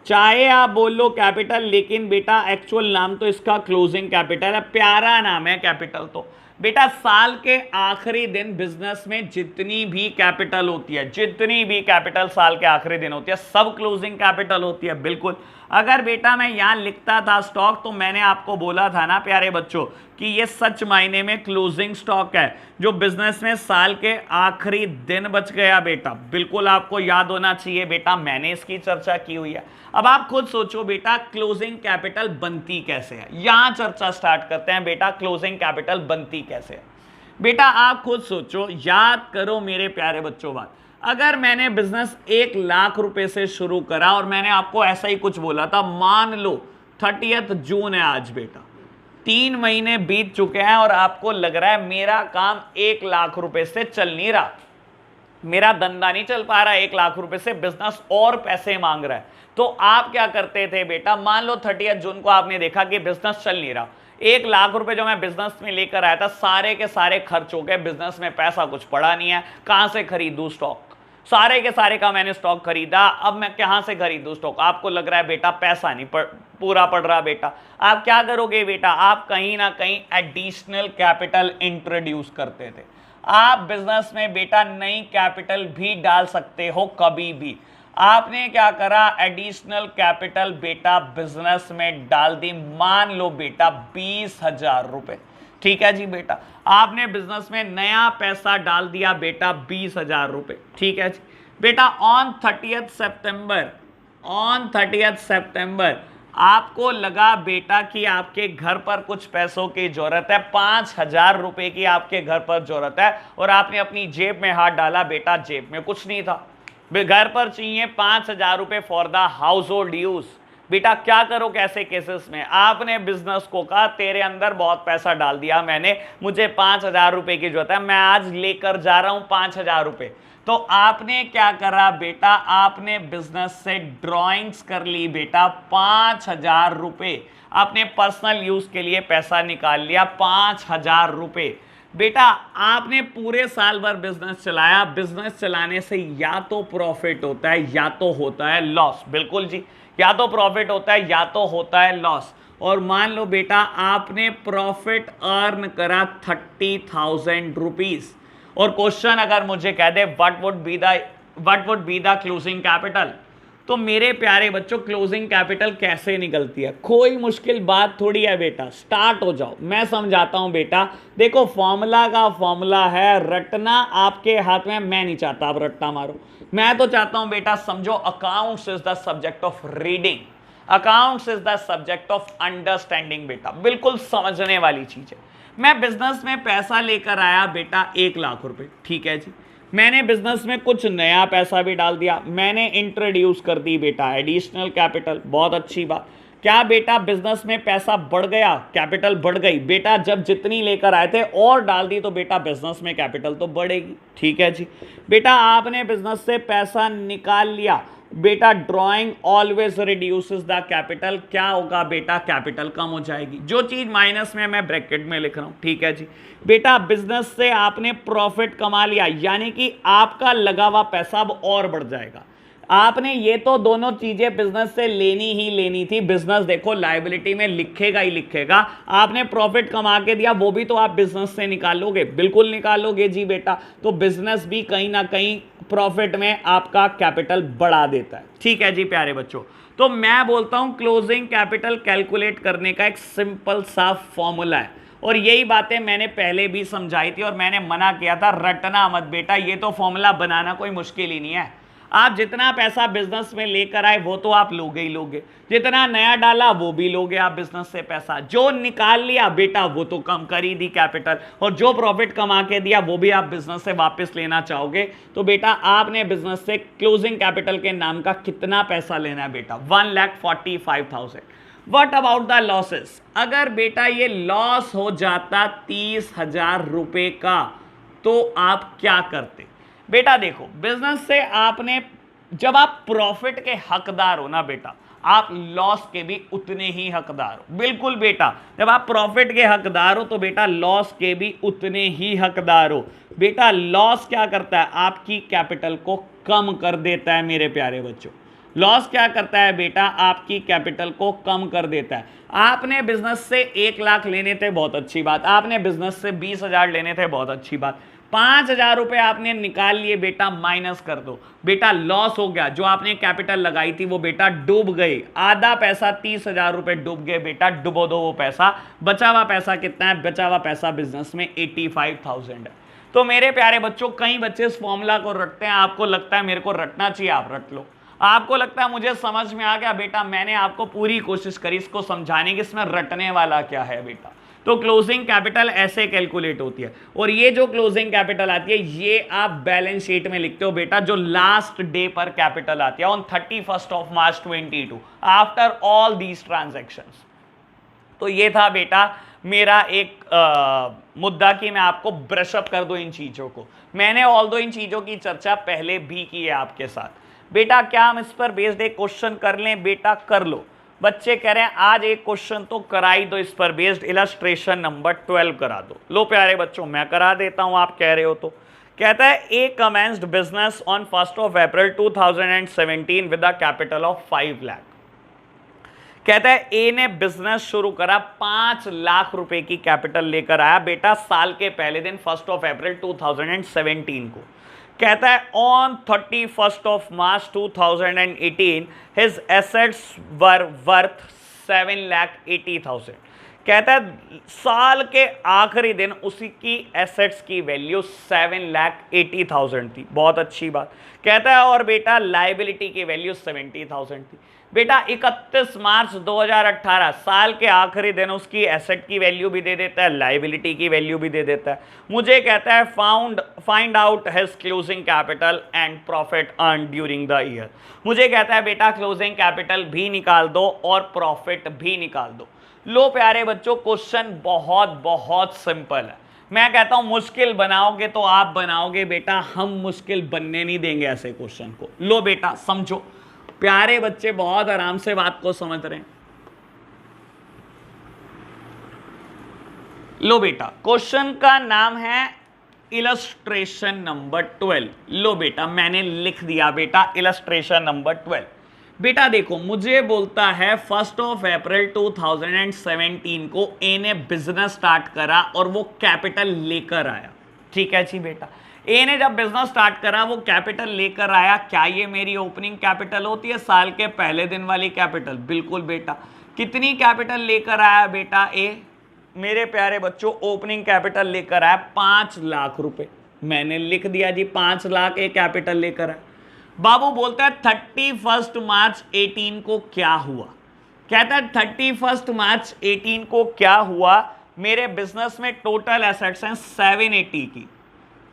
चाहे आप बोल लो कैपिटल, लेकिन बेटा एक्चुअल नाम तो इसका क्लोजिंग कैपिटल है। प्यारा नाम है कैपिटल। तो बेटा साल के आखिरी दिन बिजनेस में जितनी भी कैपिटल होती है, जितनी भी कैपिटल साल के आखिरी दिन होती है, सब क्लोजिंग कैपिटल होती है, बिल्कुल। अगर बेटा मैं यहां लिखता था स्टॉक, तो मैंने आपको बोला था ना प्यारे बच्चों कि ये सच मायने में क्लोजिंग स्टॉक है, जो बिजनेस में साल के आखिरी दिन बच गया बेटा। बिल्कुल आपको याद होना चाहिए बेटा, मैंने इसकी चर्चा की हुई है। अब आप खुद सोचो बेटा, क्लोजिंग कैपिटल बनती कैसे है? यहां चर्चा स्टार्ट करते हैं बेटा, क्लोजिंग कैपिटल बनती कैसे है। बेटा आप खुद सोचो, याद करो मेरे प्यारे बच्चों बात। अगर मैंने बिजनेस 1 लाख रुपए से शुरू करा और मैंने आपको ऐसा ही कुछ बोला था, मान लो 30 जून है आज बेटा, 3 महीने बीत चुके हैं और आपको लग रहा है मेरा काम 1 लाख रुपए से चल नहीं रहा, मेरा धंधा नहीं चल पा रहा है, 1 लाख रुपए से बिजनेस और पैसे मांग रहा है, तो आप क्या करते थे बेटा? मान लो 30 जून को आपने देखा कि बिजनेस चल नहीं रहा, 1 लाख रुपए जो मैं बिजनेस में लेकर आया था सारे के सारे खर्च हो गए, बिजनेस में पैसा कुछ पड़ा नहीं है, कहां से खरीदूं स्टॉक? सारे के सारे का मैंने स्टॉक खरीदा, अब मैं कहां से खरीदूं स्टॉक? आपको लग रहा है बेटा पैसा नहीं पूरा पड़ रहा बेटा, आप क्या करोगे बेटा? आप कहीं ना कहीं एडिशनल कैपिटल इंट्रोड्यूस करते थे। आप बिजनेस में बेटा नई कैपिटल भी डाल सकते हो कभी भी। आपने क्या करा? एडिशनल कैपिटल बेटा बिजनेस में डाल दी, मान लो बेटा 20,000 रुपए, ठीक है जी बेटा। आपने बिजनेस में नया पैसा डाल दिया बेटा 20,000 रुपए, ठीक है जी बेटा। ऑन 30 सितंबर आपको लगा बेटा कि आपके घर पर कुछ पैसों की जरूरत है, 5,000 रुपए की आपके घर पर जरूरत है, और आपने अपनी जेब में हाथ डाला बेटा, जेब में कुछ नहीं था। घर पर चाहिए 5,000 रुपए for the house hold use. बेटा क्या करो कैसे केसेस में, आपने बिजनेस को कहा तेरे अंदर बहुत पैसा डाल दिया मैंने, मुझे 5,000 रुपए की जरूरत है, मैं आज लेकर जा रहा हूं 5,000 रुपए। तो आपने क्या करा बेटा, आपने बिजनेस से ड्रॉइंग्स कर ली बेटा 5,000 रुपए, आपने पर्सनल यूज के लिए पैसा निकाल लिया 5,000 रुपए। बेटा आपने पूरे साल भर बिजनेस चलाया, बिजनेस चलाने से या तो प्रॉफिट होता है या तो होता है लॉस। बिल्कुल जी, या तो प्रॉफिट होता है या तो होता है लॉस। और मान लो बेटा आपने प्रॉफिट अर्न करा 30,000 रुपीज, और क्वेश्चन अगर मुझे कह दे what would be the closing capital, तो मेरे प्यारे बच्चों क्लोजिंग कैपिटल कैसे निकलती है, कोई मुश्किल बात थोड़ी है बेटा, स्टार्ट हो जाओ, मैं समझाता हूं बेटा। देखो फॉर्मूला का फॉर्मूला है, रटना आपके हाथ में, मैं नहीं चाहता आप रट्टा मारो, मैं तो चाहता हूं बेटा समझो। Accounts is the subject of reading, accounts is the subject of understanding बेटा, बिल्कुल समझने वाली चीज है। मैं बिजनेस में पैसा लेकर आया बेटा 1,00,000 रुपए, ठीक है जी, मैंने बिजनेस में कुछ नया पैसा भी डाल दिया, मैंने इंट्रोड्यूस कर दी बेटा एडिशनल कैपिटल, बहुत अच्छी बात। क्या बेटा बिजनेस में पैसा बढ़ गया, कैपिटल बढ़ गई बेटा, जब जितनी लेकर आए थे और डाल दी तो बेटा बिजनेस में कैपिटल तो बढ़ेगी, ठीक है जी। बेटा आपने बिजनेस से पैसा निकाल लिया बेटा, drawing always reduces the capital, क्या होगा बेटा कैपिटल कम हो जाएगी, जो चीज माइनस में मैं ब्रैकेट में लिख रहा हूं, ठीक है जी। बेटा बिजनेस से आपने प्रॉफिट कमा लिया, यानी कि आपका लगा हुआ पैसा अब और बढ़ जाएगा। आपने ये तो दोनों चीजें बिजनेस से लेनी ही लेनी थी, बिजनेस देखो लायबिलिटी में लिखेगा ही लिखेगा, आपने प्रॉफिट कमा के दिया वो भी तो आप बिजनेस से निकालोगे, बिल्कुल निकालोगे जी बेटा। तो बिजनेस भी कहीं ना कहीं प्रॉफिट में आपका कैपिटल बढ़ा देता है, ठीक है जी प्यारे बच्चों। तो मैं बोलता हूं क्लोजिंग कैपिटल कैलकुलेट करने का एक सिंपल सा फॉर्मूला है, और यही बातें मैंने पहले भी समझाई थी और मैंने मना किया था रटना मत बेटा, ये तो फॉर्मूला बनाना कोई मुश्किल ही नहीं है। आप जितना पैसा बिजनेस में लेकर आए वो तो आप लोगे ही लोगे, जितना नया डाला वो भी लोगे आप बिजनेस से पैसा, जो निकाल लिया बेटा वो तो कम कर ही दी कैपिटल, और जो प्रॉफिट कमा के दिया वो भी आप बिजनेस से वापस लेना चाहोगे। तो बेटा आपने बिजनेस से क्लोजिंग कैपिटल के नाम का कितना पैसा लेना है बेटा, 1,45,000। व्हाट अबाउट द लॉसेस, अगर बेटा ये लॉस हो जाता 30,000 रुपए का तो आप क्या करते बेटा। देखो बिजनेस से आपने, जब आप प्रॉफिट के हकदार हो ना बेटा, आप लॉस के भी उतने ही हकदार हो, बिल्कुल बेटा, जब आप प्रॉफिट के हकदार हो तो बेटा लॉस के भी उतने ही हकदार हो। बेटा लॉस क्या करता है, आपकी कैपिटल को कम कर देता है मेरे प्यारे बच्चों, लॉस क्या करता है बेटा, आपकी कैपिटल को कम कर देता है। आपने बिजनेस से 1,00,000 लेने थे, बहुत अच्छी बात, आपने बिजनेस से 20,000 लेने थे, बहुत अच्छी बात, 5,000 रुपए आपने निकाल लिए बेटा, माइनस कर दो बेटा, लॉस हो गया, जो आपने कैपिटल लगाई थी वो बेटा डूब गई, आधा पैसा 30,000 रुपए डूब गए बेटा, डुबो दो वो पैसा, बचा हुआ पैसा कितना है, बचा हुआ पैसा बिजनेस में 85,000 है। तो मेरे प्यारे बच्चों कई बच्चे इस फॉर्मूला को रटते हैं, आपको लगता है मेरे को रटना चाहिए, आप रट लो, आपको लगता है मुझे समझ में आ गया बेटा, मैंने आपको पूरी कोशिश करी इसको समझाने की, इसमें रटने वाला क्या है बेटा। तो क्लोजिंग कैपिटल ऐसे कैलकुलेट होती है, और ये जो क्लोजिंग कैपिटल आती है ये आप बैलेंस शीट में लिखते हो बेटा, जो लास्ट डे पर कैपिटल आती है on 31st of March 2022 after all these transactions. तो ये था बेटा मेरा एक मुद्दा कि मैं आपको ब्रशअप कर दूं इन चीजों को, मैंने ऑल दो इन चीजों की चर्चा पहले भी की है आपके साथ बेटा। क्या हम इस पर बेस्ड एक क्वेश्चन कर लें बेटा, कर लो, बच्चे कह रहे हैं आज एक क्वेश्चन तो करा ही दो इस पर बेस्ड, इलस्ट्रेशन नंबर 12 करा दो। लो प्यारे बच्चों मैं करा देता हूं, आप कह रहे हो तो। कहता है A commenced business on 1st of April 2017 with a capital of 5 lakh. कहता है ए ने बिजनेस शुरू करा 5 लाख रुपए की कैपिटल लेकर आया बेटा, साल के पहले दिन 1st of April 2017 को। कहता है on 31st of March 2018 his assets were worth 7,80,000। कहता है साल के आखिरी दिन उसी की एसेट्स की वैल्यू 7,80,000 थी, बहुत अच्छी बात। कहता है और बेटा लाइबिलिटी की वैल्यू 70,000 थी। बेटा 31 मार्च 2018 साल के आखिरी दिन उसकी एसेट की वैल्यू भी दे देता है, लाइबिलिटी की वैल्यू भी दे देता है। मुझे कहता है find out his closing capital and profit earn during the year. मुझे कहता है बेटा क्लोजिंग कैपिटल भी निकाल दो और प्रॉफिट भी निकाल दो। लो प्यारे बच्चों, क्वेश्चन बहुत बहुत सिंपल है। मैं कहता हूं मुश्किल बनाओगे तो आप बनाओगे बेटा, हम मुश्किल बनने नहीं देंगे ऐसे क्वेश्चन को। लो बेटा समझो, प्यारे बच्चे बहुत आराम से बात को समझ रहे हैं। लो बेटा, क्वेश्चन का नाम है इलस्ट्रेशन नंबर 12। लो बेटा मैंने लिख दिया बेटा इलस्ट्रेशन नंबर 12। बेटा देखो, मुझे बोलता है 1 अप्रैल 2017 को ए ने बिजनेस स्टार्ट करा और वो कैपिटल लेकर आया। ठीक है जी बेटा, ए ने जब बिजनेस स्टार्ट करा वो कैपिटल लेकर आया। क्या ये मेरी ओपनिंग कैपिटल होती है, साल के पहले दिन वाली कैपिटल? बिल्कुल बेटा। कितनी कैपिटल लेकर आया बेटा ए? मेरे प्यारे बच्चों, ओपनिंग कैपिटल लेकर आया 5 लाख रुपए। मैंने लिख दिया जी 5 लाख ए कैपिटल लेकर आया। बाबू बोलता है 31 मार्च 18 को क्या हुआ? कहता है 31 मार्च 18 को क्या हुआ? मेरे बिजनेस में टोटल एसेट्स हैं 780 की।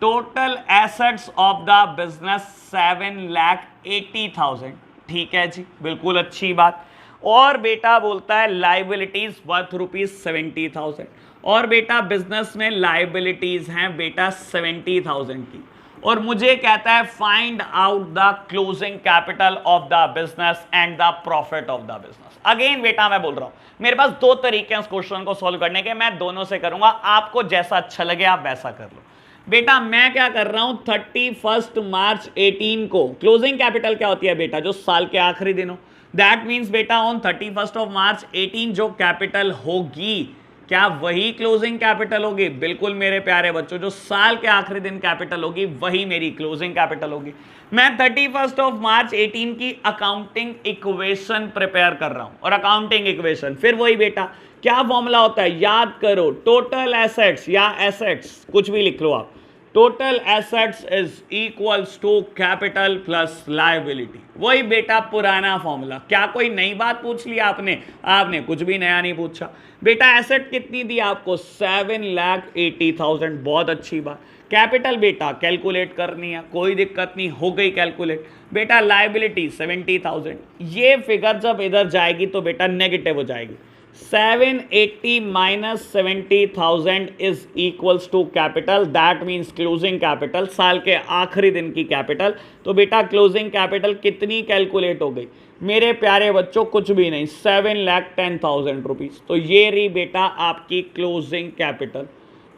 Total assets of the business 7,80,000। ठीक है जी, बिल्कुल अच्छी बात। और बेटा बोलता है लाइबिलिटीज वर्थ ₹70,000। और बेटा बिजनेस में लाइबिलिटीज हैं बेटा 70,000 की। और मुझे कहता है find out the closing capital of the business and the profit of the business. Again बेटा मैं बोल रहा हूं, मेरे पास 2 तरीके हैं इस क्वेश्चन को सॉल्व करने के, मैं दोनों से करूंगा, आपको जैसा अच्छा लगे आप वैसा कर लो। बेटा मैं क्या कर रहा हूं, 31 मार्च 18 को क्लोजिंग कैपिटल क्या होती है बेटा? जो साल के आखिरी दिन हो। दैट मीन्स बेटा ऑन 31 मार्च 18 जो कैपिटल होगी, क्या वही क्लोजिंग कैपिटल होगी? बिल्कुल मेरे प्यारे बच्चों, जो साल के आखिरी दिन कैपिटल होगी वही मेरी क्लोजिंग कैपिटल होगी। मैं 31 मार्च 18 की अकाउंटिंग इक्वेशन प्रिपेयर कर रहा हूं। और अकाउंटिंग इक्वेशन फिर वही बेटा, क्या फॉर्मूला होता है याद करो, टोटल एसेट्स या एसेट्स कुछ भी लिख लो आप, total assets is equals to capital plus liability. वही बेटा पुराना फॉर्मूला। क्या कोई नई बात पूछ लिया आपने? आपने कुछ भी नया नहीं पूछा। बेटा एसेट कितनी दी आपको? 7,80,000। बहुत अच्छी बात। कैपिटल बेटा कैलकुलेट करनी है, कोई दिक्कत नहीं, हो गई कैलकुलेट। बेटा लायबिलिटी 70,000। ये फिगर जब इधर जाएगी तो बेटा नेगेटिव हो जाएगी। 780 minus 70,000 is equals to capital. That means closing capital, साल के आखिरी दिन की कैपिटल। तो बेटा क्लोजिंग कैपिटल कितनी कैलकुलेट हो गई मेरे प्यारे बच्चों? कुछ भी नहीं, 7,10,000 रुपीज। तो ये रही बेटा आपकी क्लोजिंग कैपिटल।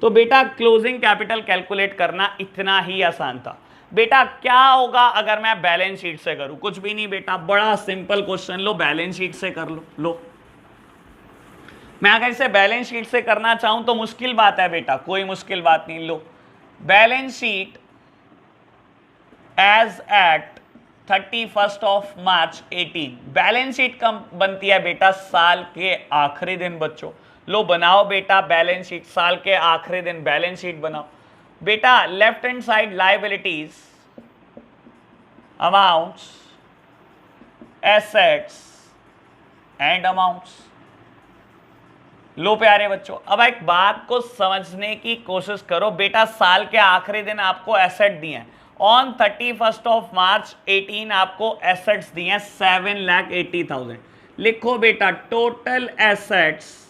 तो बेटा क्लोजिंग कैपिटल कैलकुलेट करना इतना ही आसान था। बेटा क्या होगा अगर मैं बैलेंस शीट से करूं? कुछ भी नहीं बेटा, बड़ा सिंपल क्वेश्चन। लो बैलेंस शीट से कर लो। मैं अगर इसे बैलेंस शीट से करना चाहूं तो मुश्किल बात है बेटा, कोई मुश्किल बात नहीं। लो बैलेंस शीट एज एट 31 मार्च 18। बैलेंस शीट कब बनती है बेटा? साल के आखिरी दिन बच्चों। लो बनाओ बेटा बैलेंस शीट, साल के आखिरी दिन बैलेंस शीट बनाओ। बेटा left hand side liabilities, amounts, assets and amounts. लो प्यारे बच्चों, अब एक बात को समझने की कोशिश करो। बेटा साल के आखिरी दिन आपको एसेट दिए हैं, ऑन 31 मार्च 18 आपको एसेट्स दिए हैं 7,80,000। लिखो बेटा टोटल एसेट्स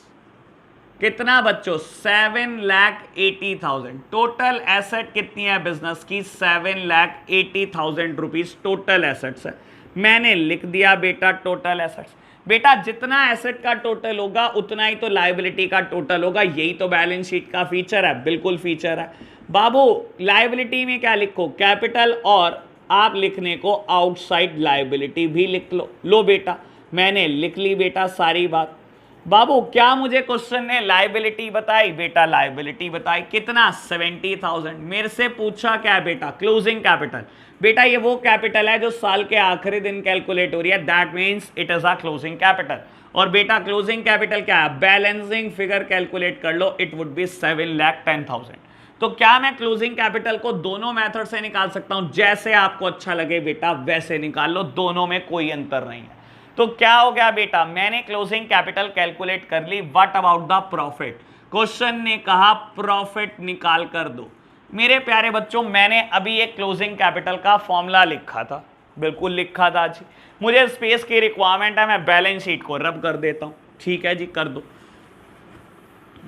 कितना बच्चों? 7,80,000। टोटल एसेट कितनी है बिजनेस की? 7,80,000 रुपीज टोटल एसेट्स है। मैंने लिख दिया बेटा टोटल एसेट्स। बेटा जितना एसेट का टोटल होगा उतना ही तो लायबिलिटी का टोटल होगा। यही तो बैलेंस शीट का फीचर है, बिल्कुल फीचर है बाबू। लायबिलिटी में क्या लिखो? कैपिटल, और आप लिखने को आउटसाइड लायबिलिटी भी लिख लो। लो बेटा मैंने लिख ली बेटा सारी बात। बाबू क्या मुझे क्वेश्चन ने लायबिलिटी बताई? बेटा लायबिलिटी बताई, कितना? 70,000। मेरे से पूछा क्या है बेटा? Closing capital. बेटा ये वो कैपिटल है जो साल के आखिरी दिन कैलकुलेट हो रही है, that means it is a closing capital. और बेटा क्लोजिंग कैपिटल क्या है? बैलेंसिंग फिगर कैलकुलेट कर लो, इट वुड बी 7,10,000। तो क्या मैं क्लोजिंग कैपिटल को दोनों मेथड से निकाल सकता हूं? जैसे आपको अच्छा लगे बेटा वैसे निकाल लो, दोनों में कोई अंतर नहीं है। तो क्या हो गया बेटा? मैंने क्लोजिंग कैपिटल कैलकुलेट कर ली। What about the profit? Question ने कहा प्रॉफिट निकाल कर दो। मेरे प्यारे बच्चों मैंने अभी एक क्लोजिंग कैपिटल का फॉर्मूला लिखा था, बिल्कुल लिखा था जी। मुझे स्पेस की रिक्वायरमेंट है, मैं बैलेंस शीट को रब कर देता हूं। ठीक है जी, कर दो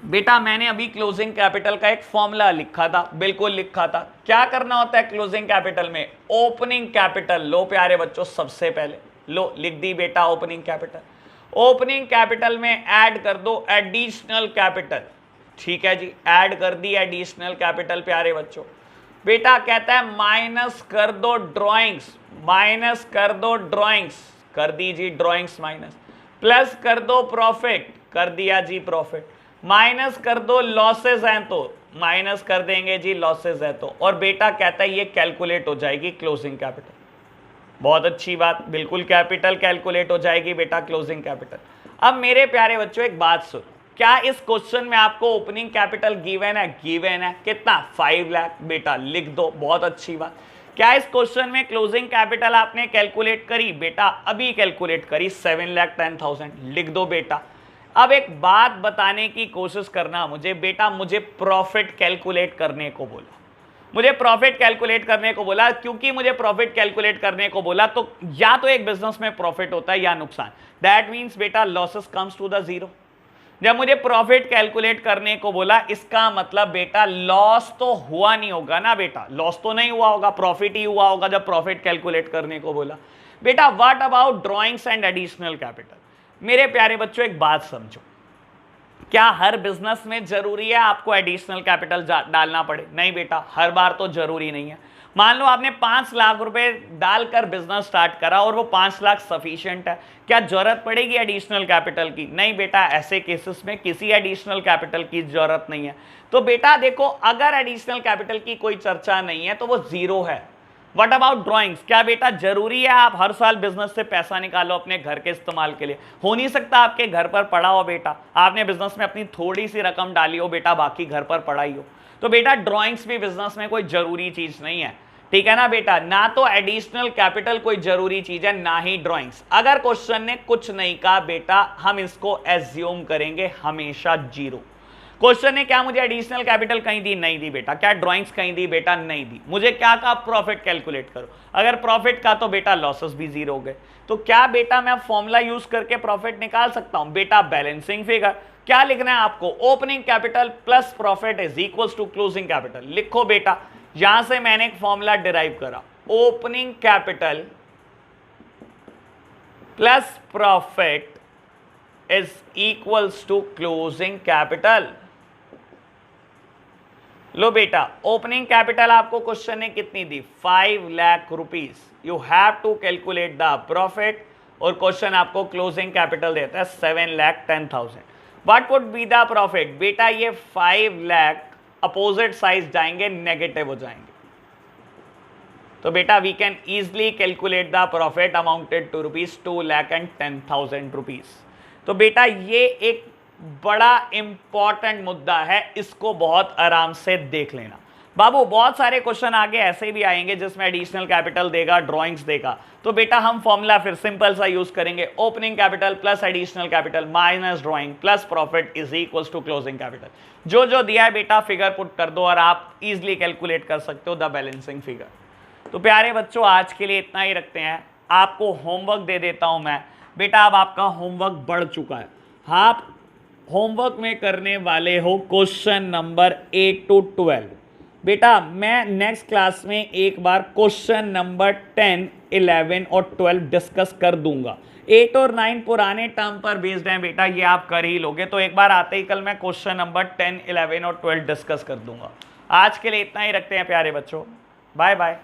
बेटा। मैंने अभी क्लोजिंग कैपिटल का एक फॉर्मूला लिखा था, बिल्कुल लिखा था। क्या करना होता है क्लोजिंग कैपिटल में? ओपनिंग कैपिटल लो प्यारे बच्चों, सबसे पहले लो लिख दी बेटा ओपनिंग कैपिटल। ओपनिंग कैपिटल में ऐड कर दो एडिशनल कैपिटल। ठीक है जी, ऐड कर दी एडिशनल कैपिटल प्यारे बच्चों। बेटा कहता है माइनस कर दो ड्रॉइंग्स, माइनस कर दो ड्रॉइंग्स, कर दी जी ड्रॉइंग्स माइनस। प्लस कर दो प्रॉफिट, कर दिया जी प्रॉफिट। माइनस कर दो लॉसेस हैं तो माइनस कर देंगे जी लॉसेस है तो। और बेटा कहता है ये कैलकुलेट हो जाएगी क्लोजिंग कैपिटल। बहुत अच्छी बात, बिल्कुल कैपिटल कैलकुलेट हो जाएगी बेटा क्लोजिंग कैपिटल। अब मेरे प्यारे बच्चों एक बात सुन, क्या इस क्वेश्चन में आपको ओपनिंग कैपिटल गिवन है? गिवन है। कितना? 5 लाख। बेटा लिख दो, बहुत अच्छी बात। क्या इस क्वेश्चन में क्लोजिंग कैपिटल आपने कैलकुलेट करी? बेटा अभी कैलकुलेट करी, 7,10,000। लिख दो बेटा। अब एक बात बताने की कोशिश करना मुझे बेटा, मुझे प्रॉफिट कैलकुलेट करने को बोला, मुझे प्रॉफिट कैलकुलेट करने को बोला। क्योंकि मुझे प्रॉफिट कैलकुलेट करने को बोला तो या तो एक बिजनेस में प्रॉफिट होता है या नुकसान। दैट मीन्स बेटा losses comes to the zero. जब मुझे प्रॉफिट कैलकुलेट करने को बोला इसका मतलब बेटा लॉस तो हुआ नहीं होगा ना बेटा, लॉस तो नहीं हुआ होगा, प्रॉफिट ही हुआ होगा जब प्रॉफिट कैलकुलेट करने को बोला। बेटा what about drawings and additional capital? मेरे प्यारे बच्चों एक बात समझो, क्या हर बिजनेस में जरूरी है आपको एडिशनल कैपिटल डालना पड़े? नहीं बेटा, हर बार तो जरूरी नहीं है। मान लो आपने 5 लाख रुपए डालकर बिजनेस स्टार्ट करा और वो 5 लाख सफिशिएंट है, क्या जरूरत पड़ेगी एडिशनल कैपिटल की? नहीं बेटा, ऐसे केसेस में किसी एडिशनल कैपिटल की जरूरत नहीं है। तो बेटा देखो, अगर एडिशनल कैपिटल की कोई चर्चा नहीं है तो वो जीरो है। What about drawings? क्या बेटा जरूरी है आप हर साल बिजनेस से पैसा निकालो अपने घर के इस्तेमाल के लिए? हो नहीं सकता आपके घर पर पड़ा हो बेटा, आपने बिजनेस में अपनी थोड़ी सी रकम डाली हो बेटा, बाकी घर पर पड़ा ही हो। तो बेटा ड्रॉइंग्स भी बिजनेस में कोई जरूरी चीज नहीं है, ठीक है ना बेटा। ना तो एडिशनल कैपिटल कोई जरूरी चीज है, ना ही ड्रॉइंग्स। अगर क्वेश्चन ने कुछ नहीं कहा बेटा, हम इसको एज्यूम करेंगे हमेशा जीरो। क्वेश्चन ने क्या मुझे एडिशनल कैपिटल कहीं दी? नहीं दी बेटा। क्या ड्राइंग्स कहीं दी? बेटा नहीं दी। मुझे क्या कहा? प्रॉफिट कैलकुलेट करो। अगर प्रॉफिट का तो बेटा लॉसेस भी जीरो हो गए। तो क्या बेटा मैं फॉर्मूला यूज करके प्रॉफिट निकाल सकता हूं? बेटा बैलेंसिंग फिगर। क्या लिखना है आपको? Opening capital plus profit is equals to closing capital. लिखो बेटा, यहां से मैंने एक फॉर्मूला डिराइव करा, opening capital plus profit is equals to closing capital. लो बेटा, ओपनिंग कैपिटल आपको क्वेश्चन ने कितनी दी? 5 lakh rupees. You have to calculate the profit. और क्वेश्चन आपको क्लोजिंग कैपिटल देता है 7,10,000। What would be the profit? बेटा ये 5 लाख अपोजिट साइड जाएंगे, नेगेटिव हो जाएंगे। तो बेटा we can easily calculate the profit amounted to rupees 2,10,000 rupees. तो बेटा ये एक बड़ा इंपॉर्टेंट मुद्दा है, इसको बहुत आराम से देख लेना बाबू। बहुत सारे क्वेश्चन आगे ऐसे भी आएंगे जिसमें एडिशनल कैपिटल देगा, ड्राइंग्स देगा। तो बेटा हम फॉर्मूला फिर सिंपल सा यूज करेंगे, opening capital plus additional capital minus drawing plus profit is equals to closing capital. जो जो दिया है बेटा फिगर पुट कर दो और आप इजिली कैलकुलेट कर सकते हो द बैलेंसिंग फिगर। तो प्यारे बच्चों आज के लिए इतना ही रखते हैं। आपको होमवर्क दे देता हूं मैं बेटा। अब आपका होमवर्क बढ़ चुका है, आप होमवर्क में करने वाले हो क्वेश्चन नंबर 8 to 12। बेटा मैं नेक्स्ट क्लास में एक बार क्वेश्चन नंबर 10, 11 और 12 डिस्कस कर दूंगा। 8 और 9 पुराने टर्म पर बेस्ड हैं बेटा, ये आप कर ही लोगे। तो एक बार आते ही कल मैं क्वेश्चन नंबर 10, 11 और 12 डिस्कस कर दूंगा। आज के लिए इतना ही रखते हैं प्यारे बच्चों, बाय बाय।